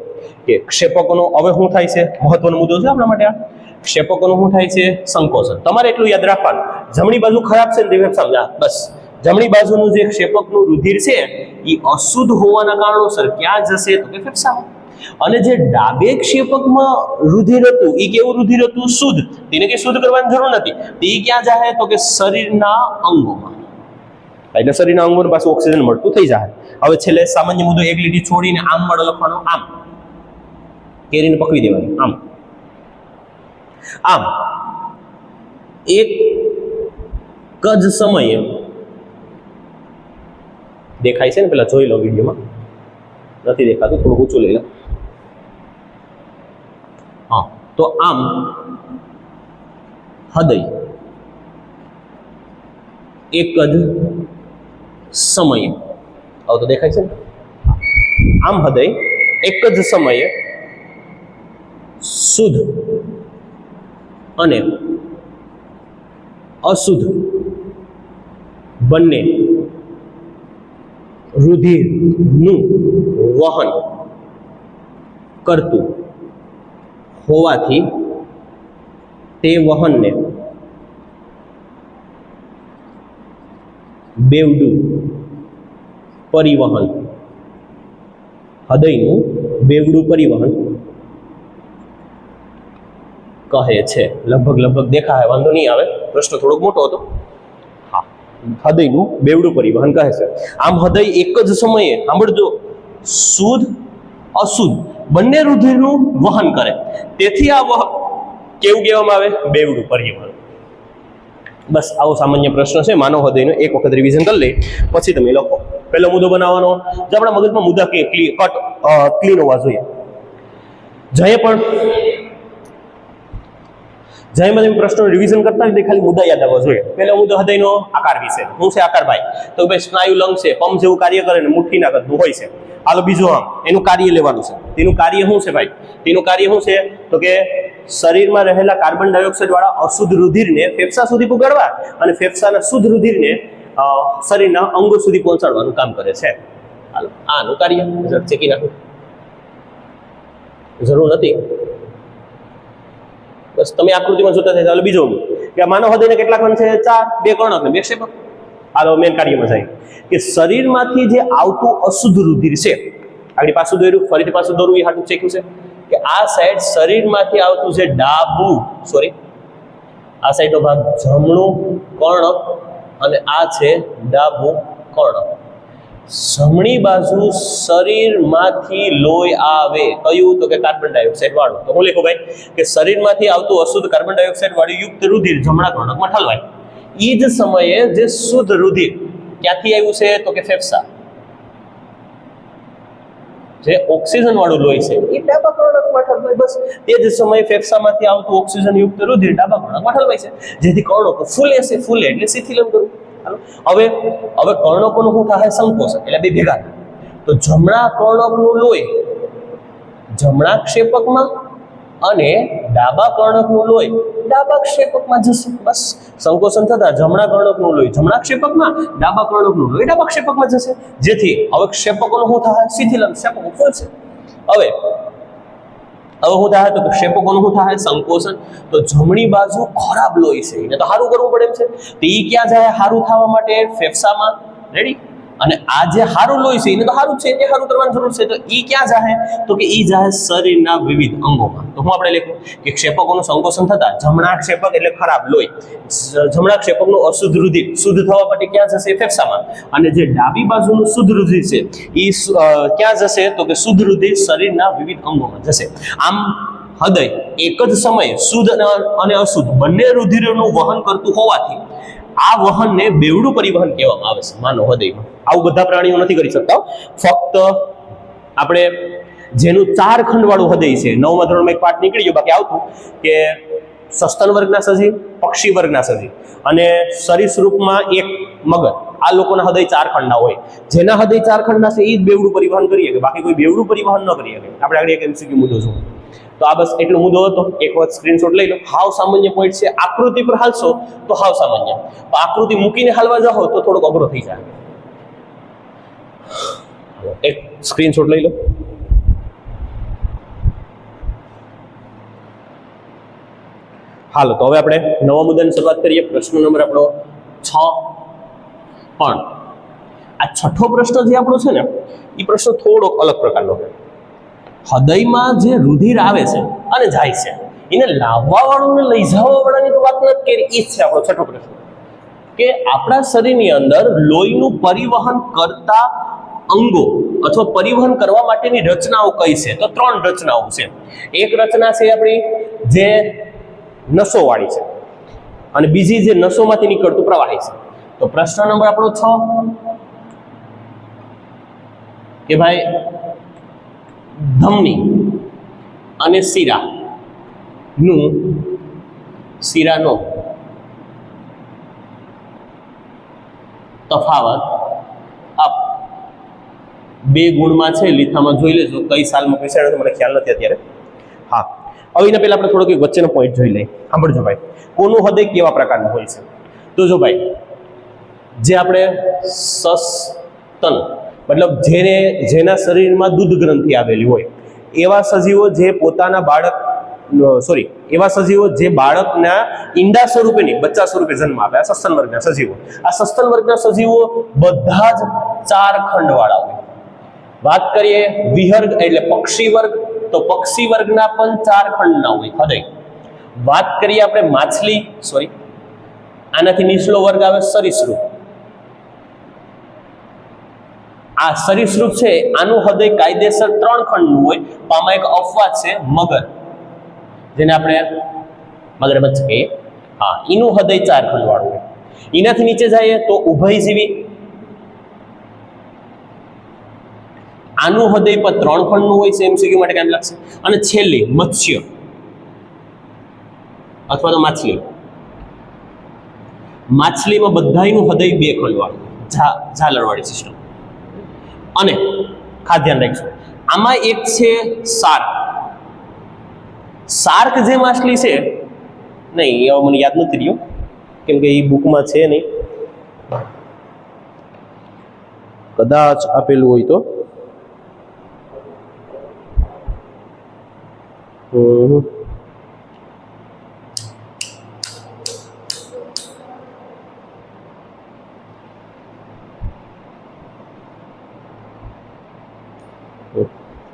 કે ક્ષેપકોનો હવે શું થાય છે, મહત્વનો મુદ્દો છે આપણા માટે આ. ક્ષેપકોનું શું થાય છે? સંકોચન. તમારે એટલું યાદ રાખવાનું, જમણી બાજુ ખરાબ છે ને તે ફેફસામાં, બસ જમણી બાજુનું જે ક્ષેપકનું રુધિર છે એ અશુદ્ધ હોવાના કારણોસર ક્યાં જશે? તો કે ફેફસામાં. અને જે ડાબે ક્ષેપકમાં રુધિર હતું એ કેવું રુધિર હતું? શુદ્ધ. તેને કઈ શુદ્ધ કરવાની જરૂર નથી, તે ક્યાં જાય? તો કે શરીરના અંગોમાં. એટલે શરીરના અંગોને પાછું ઓક્સિજન મળતું થઈ જાય. હવે છેલ્લે સામાન્ય મુદ્દો એક લીટી છોડીને આમ વાળો લખવાનો. આમ કેરીને પકવી દેવાની. આમ આમ એક જ સમયે દેખાય છે ને, પેલા જોઈ લો વિડીયોમાં, નથી દેખાતું, થોડું ઊંચું લઈ લો. હા, તો આમ હૃદય એક જ સમયે, હવે તો દેખાય છે ને, આમ હૃદય એક જ સમયે શુદ્ધ અને અશુદ્ધ બંને રુધિરનું વહન કરતું હોવાથી તે વહનને બેવડું પરિવહન, હૃદયનું બેવડું પરિવહન કહે છે. લગભગ દેખાય, વાંધો નહીં આવે, પ્રશ્ન થોડોક મોટો હતો. હા, હૃદયનું બેવડું પરિવહન કહે છે. આમ હૃદય એક જ સમયે, સાંભળજો, શુદ્ધ અશુદ્ધ બંને રુધિરનું વહન કરે, તેથી આ કેવું કહેવામાં આવે? બેવડું પરિવહન. બસ આવો સામાન્ય પ્રશ્ન છે માનવ હૃદયનો. એક વખત રિવિઝન કરી લઈ પછી તમે લખો. પહેલો મુદ્દો બનાવવાનો, જે આપણા મગજમાં મુદ્દા ક્લીન હોવા જોઈએ. જયમાં તમે પ્રશ્નો રિવિઝન કરતા હોય ખાલી મુદ્દા યાદ આવવા જોઈએ. પહેલો મુદ્દો હૃદયનો આકાર વિશે. શું છે આકાર ભાઈ? તો ભાઈ સ્નાયુ લંગ છે, પંપ જેવું કાર્ય કરે ને મુઠ્ઠીના કદનું હોય છે. હાલો બીજું, આમ એનું કાર્ય લેવાનું છે. તેનું કાર્ય શું છે ભાઈ? તેનું કાર્ય શું છે? તો કે શરીરમાં રહેલા કાર્બન ડાયોક્સાઇડ વાળા અશુદ્ધ રુધિરને ફેફસા સુધી પુગાડવા અને ફેફસાના શુદ્ધ રુધિરને શરીરના અંગો સુધી પહોંચાડવાનું કામ કરે છે. હાલો આનું કાર્ય ચેકી નાખો, જરૂર નથી, બસ તમે આકૃતિમાં જોતા થાય. ચાલો બીજો કે માનવ હૃદયને કેટલા કણ છે? 4, 2 કર્ણક ને 2 ક્ષેપક. હાલો મેન કાર્યમાં જાય કે શરીરમાંથી જે આવતું અશુદ્ધ રુધિર છે, આગળ પાછું દોર્યું, ફરીથી પાછું દોરવું, એ હાટું ચેક્યું છે કે આ સાઈડ શરીરમાંથી આવતું છે ડાબું, આ સાઈડનો ભાગ જમણું કર્ણક અને આ છે ડાબું કર્ણક. જમણી બાજુ શરીરમાંથી લોહી આવે, કયું? તો કે કાર્બન ડાયોક્સાઇડ વાળું. તો હું લખું ભાઈ કે શરીરમાંથી આવતું અશુદ્ધ કાર્બન ડાયોક્સાઇડ વાળું યુક્ત રુધિર જમણા કર્ણકમાં ઠલવાય. એ જ સમયે જે શુદ્ધ રુધિર ક્યાંથી આવ્યું છે? તો કે ફેફસા. જે ઓક્સિજન વાળું લોહી છે એ ડાબા કર્ણકમાં ઠલવાય. બસ તે જ સમયે ફેફસામાંથી આવતું ઓક્સિજન યુક્ત રુધિર ડાબા કર્ણકમાં ઠલવાય છે, જેથી કર્ણકો ફૂલે છે. ફૂલે એટલે શિથિલન કરવું. હવે કર્ણકોનું શું થાય? સંકોચન. એટલે બે ભેગા થાય. તો જમણા કર્ણકનું લોહી જમણા ક્ષેપકમાં અને ડાબા કર્ણકનું લોહી ડાબા ક્ષેપકમાં જશે. બસ સંકોચન થતા જમણા કર્ણકનું લોહી જમણા ક્ષેપકમાં, ડાબા કર્ણકનું લોહી ડાબા ક્ષેપકમાં જશે, જેથી હવે ક્ષેપકોનું શું થાય? શિથિલન, ક્ષેપકો ફૂલશે. હવે શું થાય? તો ક્ષેપકોનું શું થાય? સંકોચન. તો જમણી બાજુ ખરાબ લોહી છે, એને તો સારું કરવું પડે એમ છે. તો એ ક્યાં જાય સારું થવા માટે? ફેફસામાં. રેડી? અને આ જે સારું લોહી છે એને તો સારું છે, એને સારું કરવાની જરૂર છે. તો એ ક્યાં જાય? તો કે એ જાય શરીરના વિવિધ અંગોમાં. તો હું આપણે લખું કે ક્ષેપકોનું સંકોચન થતા જમણા ક્ષેપક એટલે ખરાબ લોહી, જમણા ક્ષેપકનું અશુદ્ધ રુધિર શુદ્ધ થવા માટે ક્યાં જશે? ફેફસામાં. અને જે ડાબી બાજુનું શુદ્ધ રુધિર છે એ ક્યાં જશે? તો કે શુદ્ધ રુધિર શરીરના વિવિધ અંગોમાં જશે. આમ હૃદય એક જ સમયે શુદ્ધ અને અશુદ્ધ બંને રુધિરોનું વહન કરતું હોવાથી આ વહનને બેવડું પરિવહન કહેવામાં આવે છે માનવ હૃદયમાં. આવું બધા પ્રાણીઓ નથી કરી શકતા. ફક્ત આપણે જેનું 4 ખંડવાળું હૃદય છે, 9મા ધોરણમાં એક પાઠ નીકળી ગયો, બાકી આવતું કે સસ્તન વર્ગના સજીવ, પક્ષી વર્ગના સજીવ અને સરીસૃપમાં એક મગર, આ લોકોના હૃદય 4 ખંડના હોય. જેના હૃદય 4 ખંડના છે એ જ બેવડું પરિવહન કરી શકે, બાકી કોઈ બેવડું પરિવહન ન કરી શકે. આપણે આગળ એક MCQ મુદ્દો જોવો. તો આ બસ એટલો મુદ્દો હતો. એક વખત સ્ક્રીનશોટ લઈ લો. હાવ સામાન્ય પોઈન્ટ છે. આકૃતિ પર હાલશો તો હાવ સામાન્ય, આકૃતિ મૂકીને હાલવા જાઓ તો થોડોક અઘરો થઈ જાય. એક સ્ક્રીનશોટ લઈ લો. હાલો, તો હવે આપણે નવા મુદ્દાની શરૂઆત કરીએ. પ્રશ્ન નંબર આપણો 6. પણ આ છઠ્ઠો પ્રશ્ન જે આપણો છે ને, એ પ્રશ્ન થોડોક અલગ પ્રકારનો છે. હૃદયમાં જે રુધિર આવે છે અને જાય છે, એને લાવવા વાળું ને લઈ જવા વાળાની તો વાત નથી કરી. એ જ છે આપણો છઠ્ઠો પ્રશ્ન કે આપણા શરીરની અંદર લોહીનું પરિવહન કરતા અંગો અથવા પરિવહન કરવા માટેની રચનાઓ કઈ છે? તો 3 રચનાઓ છે. એક રચના છે આપણી જે નસો વાળી છે અને બીજી જે નસોમાંથી નીકળતું પ્રવાહી છે. તો પ્રશ્ન નંબર આપણો 6 કે ભાઈ ધમની અને શિરાનો તફાવત આપ 2 ગુણમાં છે. લીથામાં જોઈ લેજો કઈ સાલમાં પૂછાયો તો મને ખ્યાલ નથી અત્યારે. હા, હવે એના પહેલા આપણે થોડોક એક વચ્ચેનો પોઈન્ટ જોઈ લઈએ. સાંભળજો ભાઈ, કોનું હૃદય કેવા પ્રકારનું હોય છે? તો જો ભાઈ, જે આપણે સસ્તન મતલબ જેના શરીરમાં દૂધ ગ્રંથિ આવેલી હોય એવા સજીવો જે પોતાના એવા સજીવો જે બાળકના ઈંડા સ્વરૂપે નહીં, બચ્ચા સ્વરૂપે જન્મ આપે, આ સસ્તન વર્ગના સજીવો. આ સસ્તન વર્ગના સજીવો બધા જ 4 ખંડવાળા હોય. વાત કરીએ વિહર્ગ એટલે પક્ષી વર્ગ, તો પક્ષી વર્ગના પણ 4 ખંડના હોય હૃદય. વાત કરીએ આપણે માછલી, આનાથી નીચલો વર્ગ આવે સરીસૃપ. આ સરીસૃપ છે, આનું હૃદય કાયદેસર 3 ખંડનું હોય. આમાં એક અપવાદ છે મગર, જેને આપણે મગરમચ્છ કહીએ. હા, એનું હૃદય 4 ખંડવાળું હોય. એનાથી નીચે જઈએ તો ઉભયજીવી, આનું હૃદય પર 3 ખંડનું હોય છે. MCQ માટે કામ લાગશે. અને છેલ્લી મત્સ્ય અથવા તો માછલીમાં બધાયનું હૃદય 2 ખંડવાળું, ઝાલરવાળી સિસ્ટમ. અને ખાસ ધ્યાન રાખજો, આમાં એક છે શાર્ક જે માછલી છે, નહીં એ મને યાદ નથી રહ્યું કેમ કે એ બુકમાં છે નહીં, કદાચ આપેલું હોય તો.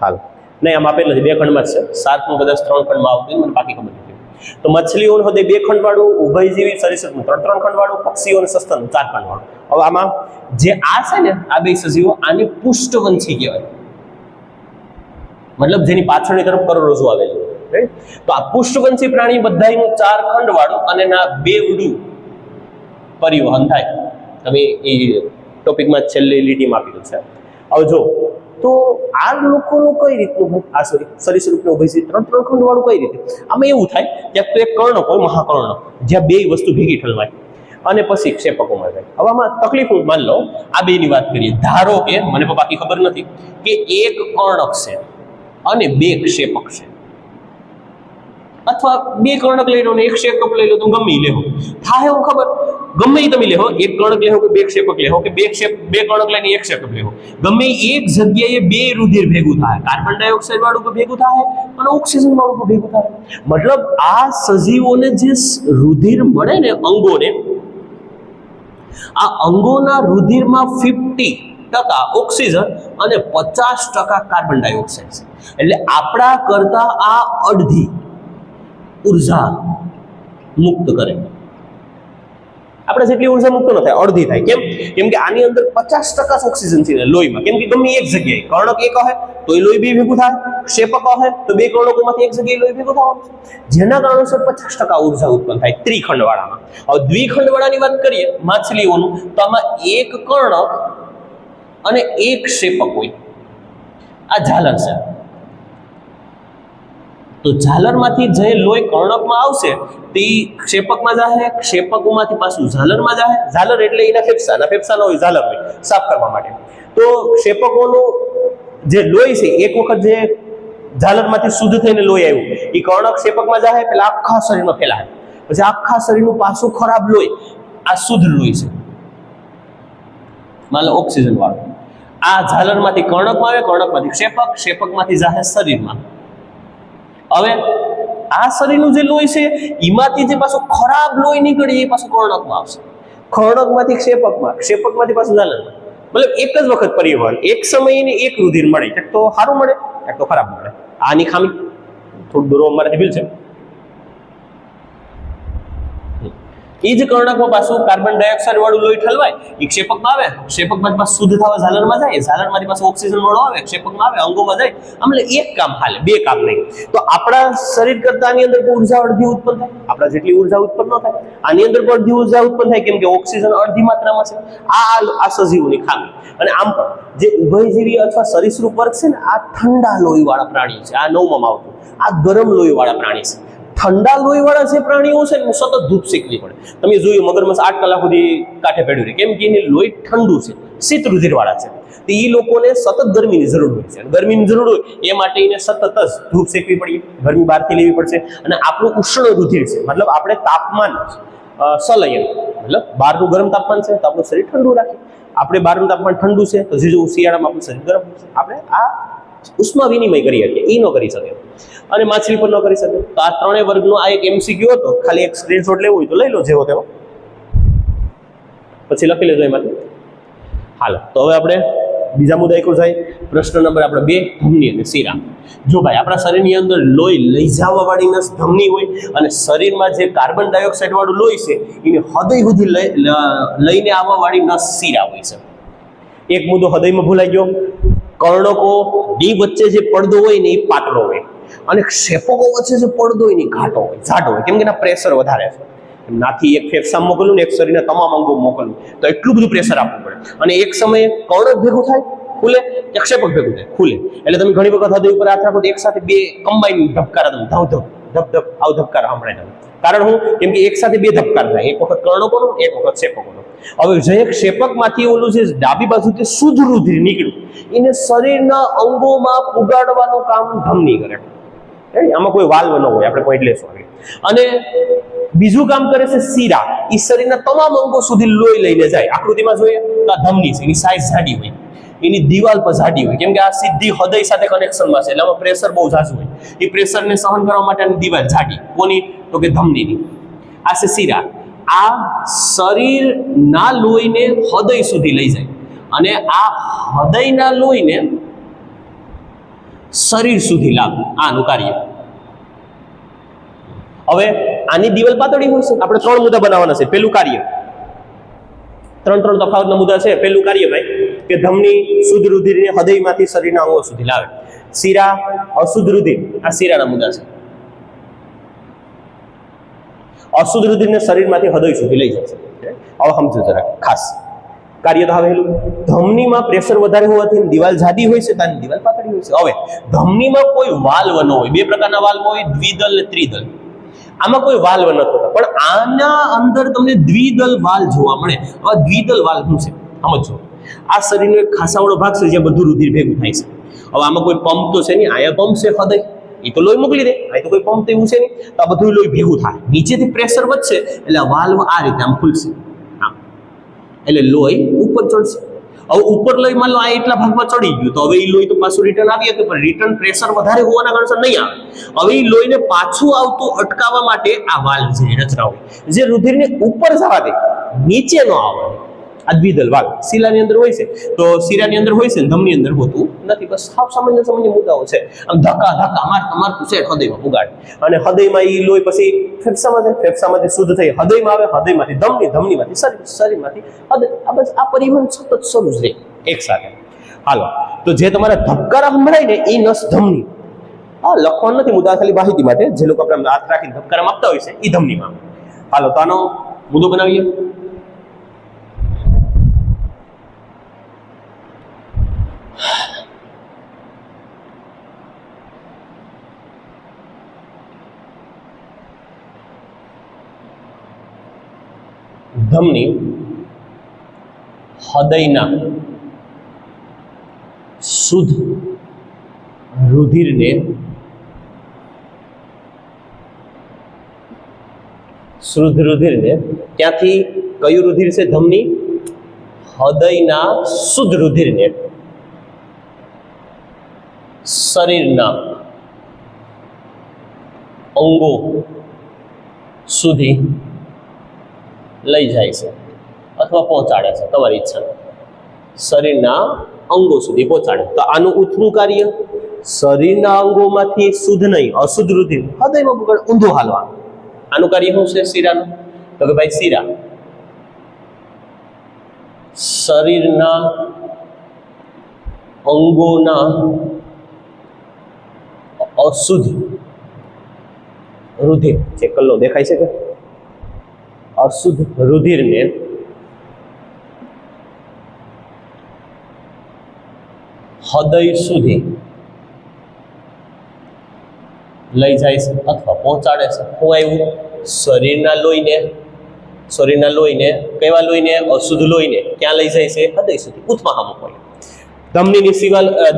હાલ નહીં, આમ આપેલું નથી, 2 ખંડમાં જ છે. શાર્કનું કદાચ 3 ખંડમાં આવતું મને બાકી ખબર નથી. તો મછલીઓનું હૃદય 2 ખંડવાળું, ઉભયજીવી સરીસૃપનું 3 ખંડવાળું, પક્ષીઓ અને સસ્તનનું 4 ખંડવાળું. હવે આમાં જે આ છે ને, આ 2 સજીવો, આને પુષ્ઠવંશી કહેવાય. મતલબ જેની પાછળની તરફ કરોડરજ્જુ આવેલી હોય. તો આ પુષ્ઠવંશી પ્રાણી બધાયનું 4 ખંડવાળું અને ના બેવડું પરિવહન થાય. તમે એ ટોપિકમાં છેલ્લી લીટીમાં આપેલું છે. હવે જો, તો આ લોકોનું કઈ રીતનું, આ સરીસૃપનું ઉભયજીવી 3 ખંડવાળું કઈ રીતે? આમાં એવું થાય ક્યાંક તો એક કર્ણક હોય, મહાકર્ણક, જ્યાં 2 વસ્તુ ભેગી ઠલવાય અને પછી ક્ષેપકોમાં જાય. હવે આમાં તકલીફ હું માન લો, આ 2ની વાત કરીએ. ધારો કે મને પણ બાકી ખબર નથી કે એક કર્ણક છે અને 2 ક્ષેપક છે, અથવા 2 કર્ણક લઈ લો ને 1 ક્ષેપક લઈ લો, તો ગમે લેવો થાય એવું ખબર, ગમે તમે લેવો, 1 કર્ણક લેવો કે 2 ક્ષેપક લેવો કે 2 કર્ણક લઈને 1 ક્ષેપક લેવો, ગમે એક જગ્યાએ 2 રુધિર ભેગું થાય. કાર્બન ડાયોક્સાઇડ વાળું પણ ભેગું થાય અને ઓક્સિજન વાળું પણ ભેગું થાય. મતલબ આ સજીવોને જે રુધિર મળે ને અંગોને, આ અંગોના રુધિરમાં 50% ઓક્સિજન અને 50% કાર્બન ડાયોક્સાઇડ છે. એટલે આપણા કરતા આ અડધી ઉર્જા મુક્ત કરે. આપણે જેટલી ઉર્જા મુક્ત ન થાય, અડધી થાય. કેમ કે આની અંદર 50% ઓક્સિજન છે લોહીમાં. કેમ કે ગમે એક જગ્યાએ કર્ણક એક હશે તો એ લોહી બે ભેગું થાય, ક્ષેપક હશે તો બે કર્ણકોમાંથી એક જગ્યાએ લોહી ભેગું થવાનું છે, જેના કારણોસર 50% ઉર્જા ઉત્પન્ન થાય ત્રિખંડ વાળામાં. હવે દ્વિખંડ વાળાની વાત કરીએ માછલીઓનું, તો આમાં એક કર્ણક અને એક ક્ષેપક હોય. આ ઝાલર છે, તો ઝાલરમાંથી જે લોહી કર્ણકમાં આવશે તે ક્ષેપકમાં જાય, ક્ષેપકમાંથી પાછું ઝાલરમાં જાય. ઝાલર એટલે એના ફેફસાના હોય, ઝાલર હોય સાફ કરવા માટે. તો ક્ષેપકોનું જે લોહી છે એક વખત જે ઝાલરમાંથી શુદ્ધ થઈને લોહી આવ્યું એ કર્ણક ક્ષેપકમાં જાય, પેલા આખા શરીરમાં ફેલાય, પછી આખા શરીરનું પાછું ખરાબ લોહી આ શુદ્ધ લોહી છે, માનો ઓક્સિજન વાળું, આ ઝાલરમાંથી કર્ણકમાં આવે, કર્ણકમાંથી ક્ષેપક, ક્ષેપકમાંથી જાય શરીરમાં. હવે આ શરીરનું જે લોહી છે એમાંથી જે પાછું ખરાબ લોહી નીકળે એ પાછું કર્ણકમાં આવશે, કર્ણકમાંથી ક્ષેપકમાં, ક્ષેપકમાંથી પાછું ઝાલરમાં. મતલબ એક જ વખત પરિવહન, એક સમયે એક રુધિર મળે, એક તો સારું મળે એક તો ખરાબ મળે. આની ખામી થોડું દૂર અમારાથી ભીલ છે. એ જ કર્ણકમાં પાછું કાર્બન ડાયોક્સાઇડ વાળું લોહી ઠલવાય, એ ક્ષેપકમાં આવે, ક્ષેપકમાં પાછું શુદ્ધ થવા ઝાલરમાં જાય, ઝાલરમાંથી પાછું ઓક્સિજન વાળો આવે, ક્ષેપકમાં આવે, અંગોમાં જાય. આમ એક કામ હાલે, બે કામ નહીં. તો આપણા શરીર કરતા આની અંદર ઉર્જા અડધી ઉત્પન્ન થાય, આપણા જેટલી ઉર્જા ઉત્પન્ન ન થાય, આની અંદર પણ અડધી ઉર્જા ઉત્પન્ન થાય, કેમ કે ઓક્સિજન અડધી માત્રામાં છે. આ સજીવોની ખામી. અને આમ પણ જે ઉભયજીવી અથવા સરીસૃપ વર્ગ છે ને, આ ઠંડા લોહી વાળા પ્રાણીઓ છે. આ 9માં આવતું, આ ગરમ લોહી વાળા પ્રાણી છે. ઠંડા લોહી વાળા જે પ્રાણીઓ છે ને સતત ધૂપ શેકવી પડે. તમે જોયું મગરમચ્છ 8 કલાક સુધી કાંઠે પડ્યું રહે, કેમ કે એની લોહી ઠંડુ છે, શીત રુધિર વાળા છે. તો એ લોકોને સતત ગરમીની જરૂર હોય છે, ગરમીની જરૂર હોય એ માટે એને સતત જ ધૂપ શેકવી પડે, ગરમી બહારથી લેવી પડશે. અને આપણું ઉષ્ણ રુધિર છે, મતલબ આપણે તાપમાન સંલયન, મતલબ બહારનું ગરમ તાપમાન છે તો આપણું શરીર ઠંડુ રાખે, આપણે બહારનું તાપમાન ઠંડુ છે તો જો શિયાળામાં આપણું શરીર ગરમ છે. આપણે આ ઉષ્મા વિનિમય કરી શકીએ, એ ન કરી શકે અને માછલી પણ ન કરી શકે. તો આ ત્રણેય વર્ગનો આ એક MCQ હતો, ખાલી એક સ્ક્રીનશોટ લેવો હોય તો લઈ લો જેવો તેવો, પછી લખી લેજો એમાંથી. હાલો, તો હવે આપણે બીજા મુદ્દા એક જાય. પ્રશ્ન નંબર આપણે 2, ધમની અને શિરા. જો ભાઈ આપણા શરીરની અંદર લોહી લઈ જવા વાળી નસ ધમની હોય, અને શરીરમાં જે કાર્બન ડાયોક્સાઇડ વાળું લોહી છે એને હૃદય સુધી લઈને આવવા વાળી નસ શિરા હોય છે. એક મુદ્દો હૃદયમાં ભૂલાઈ ગયો. કર્ણકો ડી વચ્ચે જે પડદો હોય ને એ પાતળો હોય, અને ક્ષેપકો વચ્ચે જે પડદો હોય ને ઘાટો હોય, જાડો હોય, કેમ કે એના પ્રેશર વધારે છે. નાથી એક ફેફસામાં મોકલું ને એક શરીરના તમામ અંગો મોકલું તો એટલું બધું પ્રેશર આપવું પડે. અને એક સમયે કર્ણક ભેગું થાય ખુલે, એક ક્ષેપક ભેગું થાય ખુલે. એટલે તમે ઘણી વખત હૃદય ઉપર હાથ રાખો તો એક સાથે બે કમ્બાઈન ધબકારા તમે ધબ ધબ ધબ ધબ આવ ધબકારા સંભળાય તમે. કારણ હું કેમ કે એક સાથે બે ધબકાર થાય, એક વખત કર્ણકોનો, એક વખત ક્ષેપકોનો. હવે જે ક્ષેપકમાંથી ઓલું જે ડાબી બાજુથી શુદ્ધ રુધિર નીકળ્યું એને શરીરના અંગોમાં પુગાડવાનું કામ ધમની કરે. આમાં કોઈ વાલ્વ ન હોય, આપણે પોઈન્ટ લેશું. અને બીજું કામ કરે છે શિરા, એ શરીરના તમામ અંગો સુધી લોહી લઈને જાય. આકૃતિમાં જોઈએ તો આ ધમની છે, એની સાઈઝ જાડી હોય, એની દિવાલ પર જાડી હોય, કેમ કે આ સીધી હૃદય સાથે કનેક્શનમાં છે, એટલે આમાં પ્રેશર બહુ ઝાઝું હોય. એ પ્રેશરને સહન કરવા માટેની દિવાલ જાડી, કોની તો કે ધમનીની. આ છે શિરા. આ શરીરના લોહીને હૃદય સુધી લઈ જાય, અને આ હૃદયના લોહીને શરીર સુધી લાવવું, આનું કાર્ય. હવે આની દિવાલ પાતળી હોય છે. આપણે 3 મુદ્દા બનાવવાના છે. પેલું કાર્ય, 3 તફાવતના મુદ્દા છે. પેલું કાર્ય ભાઈ કે ધમની શુદ્ધ રુધિરને હૃદયમાંથી શરીરના અંગો સુધી લાવે. શિરા અશુદ્ધ રુધિર, આ શિરાના મુદ્દા છે. અશુદ્ધ રુધિરને શરીરમાંથી હૃદય સુધી લઈ જાય છે. હવે સમજો જરા ખાસ કાર્ય તો આવેલું. ધમનીમાં પ્રેશર વધારે હોવાથી દિવાલ જાડી હોય છે, તાની દિવાલ પાતળી હોય છે. હવે ધમનીમાં કોઈ વાલ્વ ન હોય, 2 પ્રકારના વાલ્વ હોય, દ્વિદલ અને ત્રિદલ. આમાં કોઈ વાલ્વ નથી હોતા, પણ આના અંદર તમને દ્વિદલ વાલ્વ જોવા મળે. હવે દ્વિદલ વાલ્વ શું છે સમજો. આ શરીરનો એક ખાસાવાળો ભાગ છે જ્યાં બધું રુધિર ભેગું થાય છે. હવે આમાં કોઈ પંપ તો છે નહીં, આયા પંપ છે હૃદય, એ તો લોહી મોકલી દે. અહીં તો કોઈ પંપ તો એવું છે નહીં, તો આ બધું લોહી ભેગું થાય. નીચેથી પ્રેશર વધશે એટલે આ વાલ્વ આ રીતે આમ ખુલશે, આમ, એટલે લોહી ઉપર ચડશે. હવે ઉપર લોહી માન લો આ એટલા ભાગમાં ચડી ગયું, તો હવે એ લોહી તો પાછું રિટર્ન આવી હતું, પણ રિટર્ન પ્રેશર વધારે હોવાના કારણે નહીં આવે. હવે એ લોહીને પાછું આવતું અટકાવવા માટે આ વાલ્વ છે રચના હોય, જે રુધિરને ઉપર જવા દે, નીચે ન આવે. આ દ્વિદલ વાલ્વ શિલાની અંદર હોય છે, તો શિરાની અંદર હોય છે, ધમની અંદર હોતું નથી. બસ સાવ સામાન્ય સામાન્ય મુદ્દાઓ છે. આમ ધક્કા ધક્કા મારતું છે હૃદયમાં પુગાડે, અને હૃદયમાં એ લોહી પછી ફેફસામાં જાય, ફેફસામાંથી શુદ્ધ થઈ હૃદયમાં આવે, હૃદયમાંથી ધમની, ધમનીમાંથી શરીર, શરીરમાંથી હૃદય. આ બસ આ પરિવહન સતત શરૂ જ રહે એક સાથે. હાલો, તો જે તમારા ધબકારા સંભળાય ને એ નસ ધમની. હા, લખવાનું નથી મુદ્દા, ખાલી માહિતી માટે. જે લોકો આપણે હાથ રાખીને ધબકારા આપતા હોય છે એ ધમનીમાં. હાલો, તો આનો મુદ્દો બનાવીએ. ધમની હૃદયના શુદ્ધ રુધિરને ત્યાંથી કયું રુધિર છે? ધમની હૃદયના શુદ્ધ રુધિરને શરીરના અંગો સુધી લઈ જાય છે અથવા પહોંચાડે છે, તમારી ઈચ્છા. શરીરના અંગો સુધી પહોંચાડે. તો આનું ઉથલું કાર્ય શરીરના અંગોમાંથી શુદ્ધ નહીં, અશુદ્ધ રુધિર હૃદયમાં પકડ ઊંધો હાલવા. આનું કાર્ય શું છે શિરાનું? તો કે ભાઈ શિરા શરીરના અંગોના અશુદ્ધ રુધિર, ચેક કરી લો, દેખાય છે કે અશુદ્ધ રુધિરને હૃદય સુધી લઈ જાય છે અથવા પહોંચાડે છે. શું આવ્યું? શરીરના લોહીને કેવા લોહીને? અશુદ્ધ લોહીને ક્યાં લઈ જાય છે? હૃદય સુધી, ઉથમાં હામું હોય. ધમનીની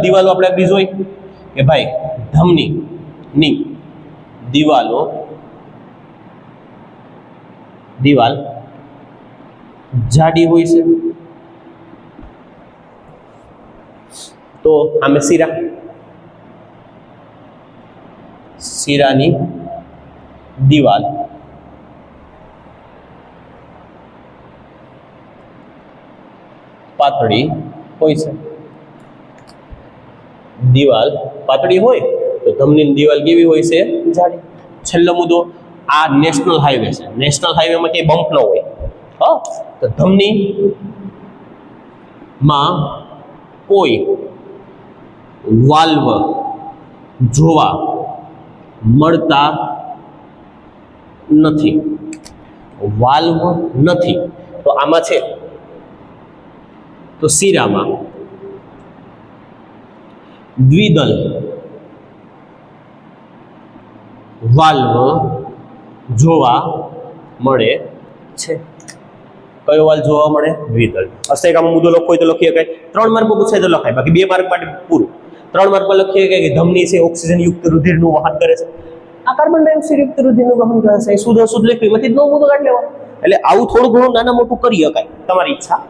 દિવાલો આપણે આપણી જોઈ કે ભાઈ ધમનીની દિવાલ જાડી હોય છે, તો આમે શિરાની દિવાલ પાતળી હોય છે. દિવાલ પાતળી હોય તો ધમનીની દિવાલ કેવી હોય છે? જાડી. છેલ્લો મુદ્દો, આ નેશનલ હાઈવે છે. નેશનલ હાઈવેમાં કંઈ બમ્પ ન હોય. હા, તો ધમનીમાં કોઈ વાલ્વ જોવા મળતા નથી. વાલ્વ નથી તો આમાં છે, તો શિરામાં દ્વિદલ વાલ્વ જોવા મળે છે. કયો વાલ્વ જોવા મળે? દ્વિદલ. અસ્તયકામાં મુદ્દો લખો હોય તો લખીએ કે 3 માર્કમાં પૂછાય તો લખાય, બાકી 2 માર્ક માટે પૂરું. 3 માર્કમાં લખીએ કે ધમની છે ઓક્સિજન યુક્ત રુધિરનું વહન કરે છે, આ કાર્બન ડાયોક્સાઇડ યુક્ત રુધિરનું વહન કરે છે. શુદ્ધ અશુદ્ધ લખ્યું એમાંથી જ 9 મુદ્દો કાઢી લેવાનો. એટલે આવું થોડું ઘણું નાના મોટું કરી શકાય, તમારી ઈચ્છા,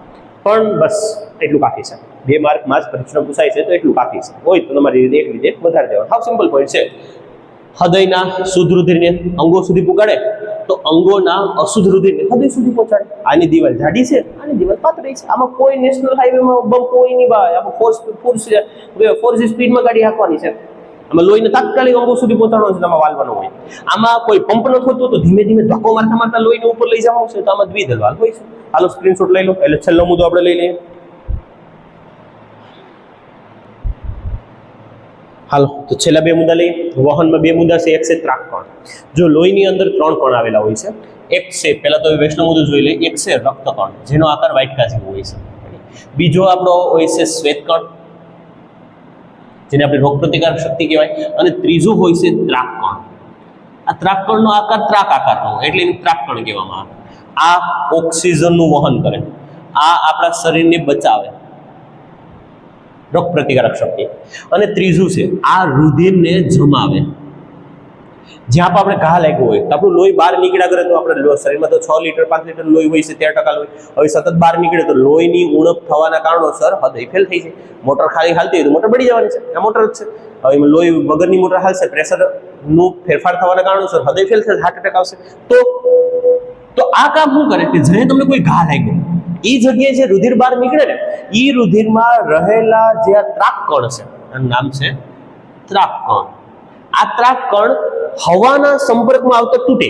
પણ બસ એટલું કાફી છે. 2 માર્કમાં જ પરીક્ષા પૂછાય છે તો એટલું કાફી છે. હોય તો તમારી રીતે એક રીતે વધારે દેવાનું. હાવ સિમ્પલ પોઈન્ટ છે. હૃદયના શુદ્ધ રુધિરને અંગો સુધી પુગાડે તો અંગોના અશુદ્ધ રુધિરને હૃદય સુધી પહોંચાડે. આની દિવાલ જાડી છે, આની દિવાલ પાતળી છે. આમાં કોઈ નેશનલ હાઈવેમાં બમ્પ કોઈ નહીં ભાઈ. આમાં ફોર્સ સ્પીડમાં ગાડી હાંકવાની છે. આમાં લોહીને તાત્કાલિક અંગો સુધી પહોંચાડવાનો છે, આમાં વાલ્વનો હોય. આમાં કોઈ પંપ ન થતો તો ધીમે ધીમે ધક્કો મારતા મારતા લોહીને ઉપર લઈ જવાનું છે, તો આમાં દ્વિદલ વાલ્વ હોય છે. હાલો સ્ક્રીનશોટ લઈ લો. એટલે છેલ્લો મુદ્દો આપણે લઈ લઈએ. હાલો, તો છેલ્લા 2 મુદ્દા લઈએ. વહનમાં 2 મુદ્દા છે. એક છે ત્રાકકણ. જો લોહીની અંદર 3 કણ આવેલા હોય છે. એક છે, પહેલા તો વૈષ્ણવ મુદ્દો જોઈ લઈએ. એક છે રક્તકણ, જેનો આકાર વાટકા જેવો હોય છે. બીજો આપણો હોય છે શ્વેતકણ, જેને આપણે રોગ પ્રતિકારક શક્તિ કહેવાય. અને ત્રીજું હોય છે ત્રાકકણ. આ ત્રાકકણનો આકાર ત્રાક આકારનો, એટલે એને ત્રાકકણ કહેવામાં આવે. આ ઓક્સિજનનું વહન કરે, આ આપણા શરીરને બચાવે, રોગ પ્રતિકારક શક્તિ. અને ત્રીજું છે આ રુધિરને જમાવે. જ્યાં પણ આપણે ઘા લાગ્યો હોય તો આપણું લોહી બહાર નીકળ્યા કરે, તો આપણે શરીરમાં તો 6 લીટર 5 લીટર લોહી હોય છે, 13% લોહી. હવે સતત બહાર નીકળે તો લોહીની ઉણપ થવાના કારણોસર હૃદય ફેલ થઈ જાય. મોટર ખાલી હાલતી હોય તો મોટર બળી જવાની છે, આ મોટર જ છે. હવે એમાં લોહી વગરની મોટર હાલશે, પ્રેશરનું ફેરફાર થવાના કારણોસર હૃદય ફેલ થશે, હાર્ટ એટેક આવશે. તો આ કામ શું કરે કે જ્યારે તમને કોઈ ઘા લાગ્યો એ જગ્યાએ જે રુધિર બહાર નીકળે ને એ રુધિરમાં રહેલા જે આ ત્રાક કણ છે એનું નામ છે ત્રાક કણ. આ ત્રાક કણ હવાના સંપર્કમાં આવતા તૂટે,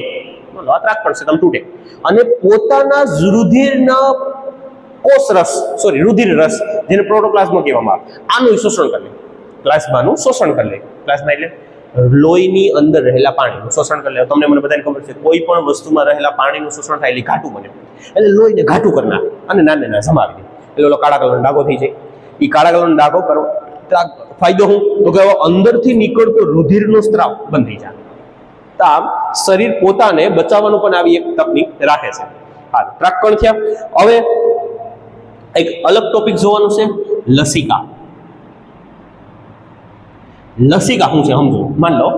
આ ત્રાક કણ છે તમે તૂટે અને પોતાના જ રુધિરના રુધિર રસ જેને પ્રોટોપ્લાઝ્મા કહેવામાં આવે આનું શોષણ કરી લે, પ્લાઝમાનું શોષણ કરી લે. પ્લાઝમા એટલે લોહીની અંદર રહેલા પાણીનું શોષણ કરી લે. તમને મને બધાને ખબર છે કોઈ પણ વસ્તુમાં રહેલા પાણીનું શોષણ થાય એટલે ઘાટું બને, એટલે લોહીને ઘાટું કરી નાખે અને નાને નાના જમાવી દે એટલે ઓલો કાળા કલરનો ડાઘો થઈ જાય. એ કાળા કલરનો ડાઘો કરો ફાયદો શું તો કે અંદરથી નીકળતો રુધિરનો સ્ત્રાવ બંધ થઈ જાય. તો આમ શરીર પોતાને બચાવવાનું પણ આવી એક તકનીક રાખે છે. હા, ત્રાક કણ થયા. હવે એક અલગ ટોપિક જોવાનું છે, લસિકા. લસિકા શું છે સમજો. માન લો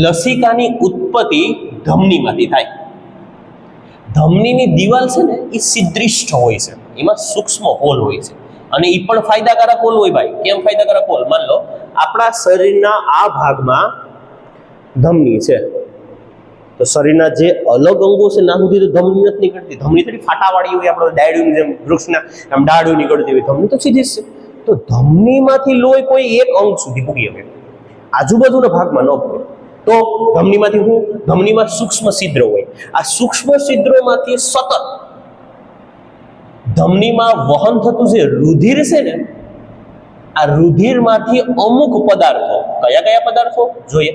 લસિકાની ઉત્પત્તિ ધમનીમાંથી થાય. ધમનીની દિવાલ છે ને એ સિદ્રિષ્ઠ હોય છે, એમાં સૂક્ષ્મ હોલ હોય છે અને એ પણ ફાયદાકારક હોલ હોય ભાઈ. કેમ ફાયદાકારક હોલ? માન લો આપણા શરીરના આ ભાગમાં ધમની છે તો શરીરના જે અલગ અંગો છે ના સુધી તો ધમની નથી નીકળતી. ધમની થોડી ફાટાવાળી હોય, આપણે ડાયડુની જેમ વૃક્ષના આમ ડાળું નીકળતી હોય, ધમની તો સીધી જ છે. તો ધમનીમાંથી લોહી કોઈ એક અંગ સુધી પૂગી શકે, આજુબાજુના ભાગમાં ન પૂગે. તો ધમનીમાંથી હું ધમનીમાં સૂક્ષ્મ છિદ્રો હોય, આ સૂક્ષ્મ છિદ્રોમાંથી સતત ધમનીમાં વહન થતું જે રુધિર છે ને આ રુધિરમાંથી અમુક પદાર્થો, કયા કયા પદાર્થો જોઈએ.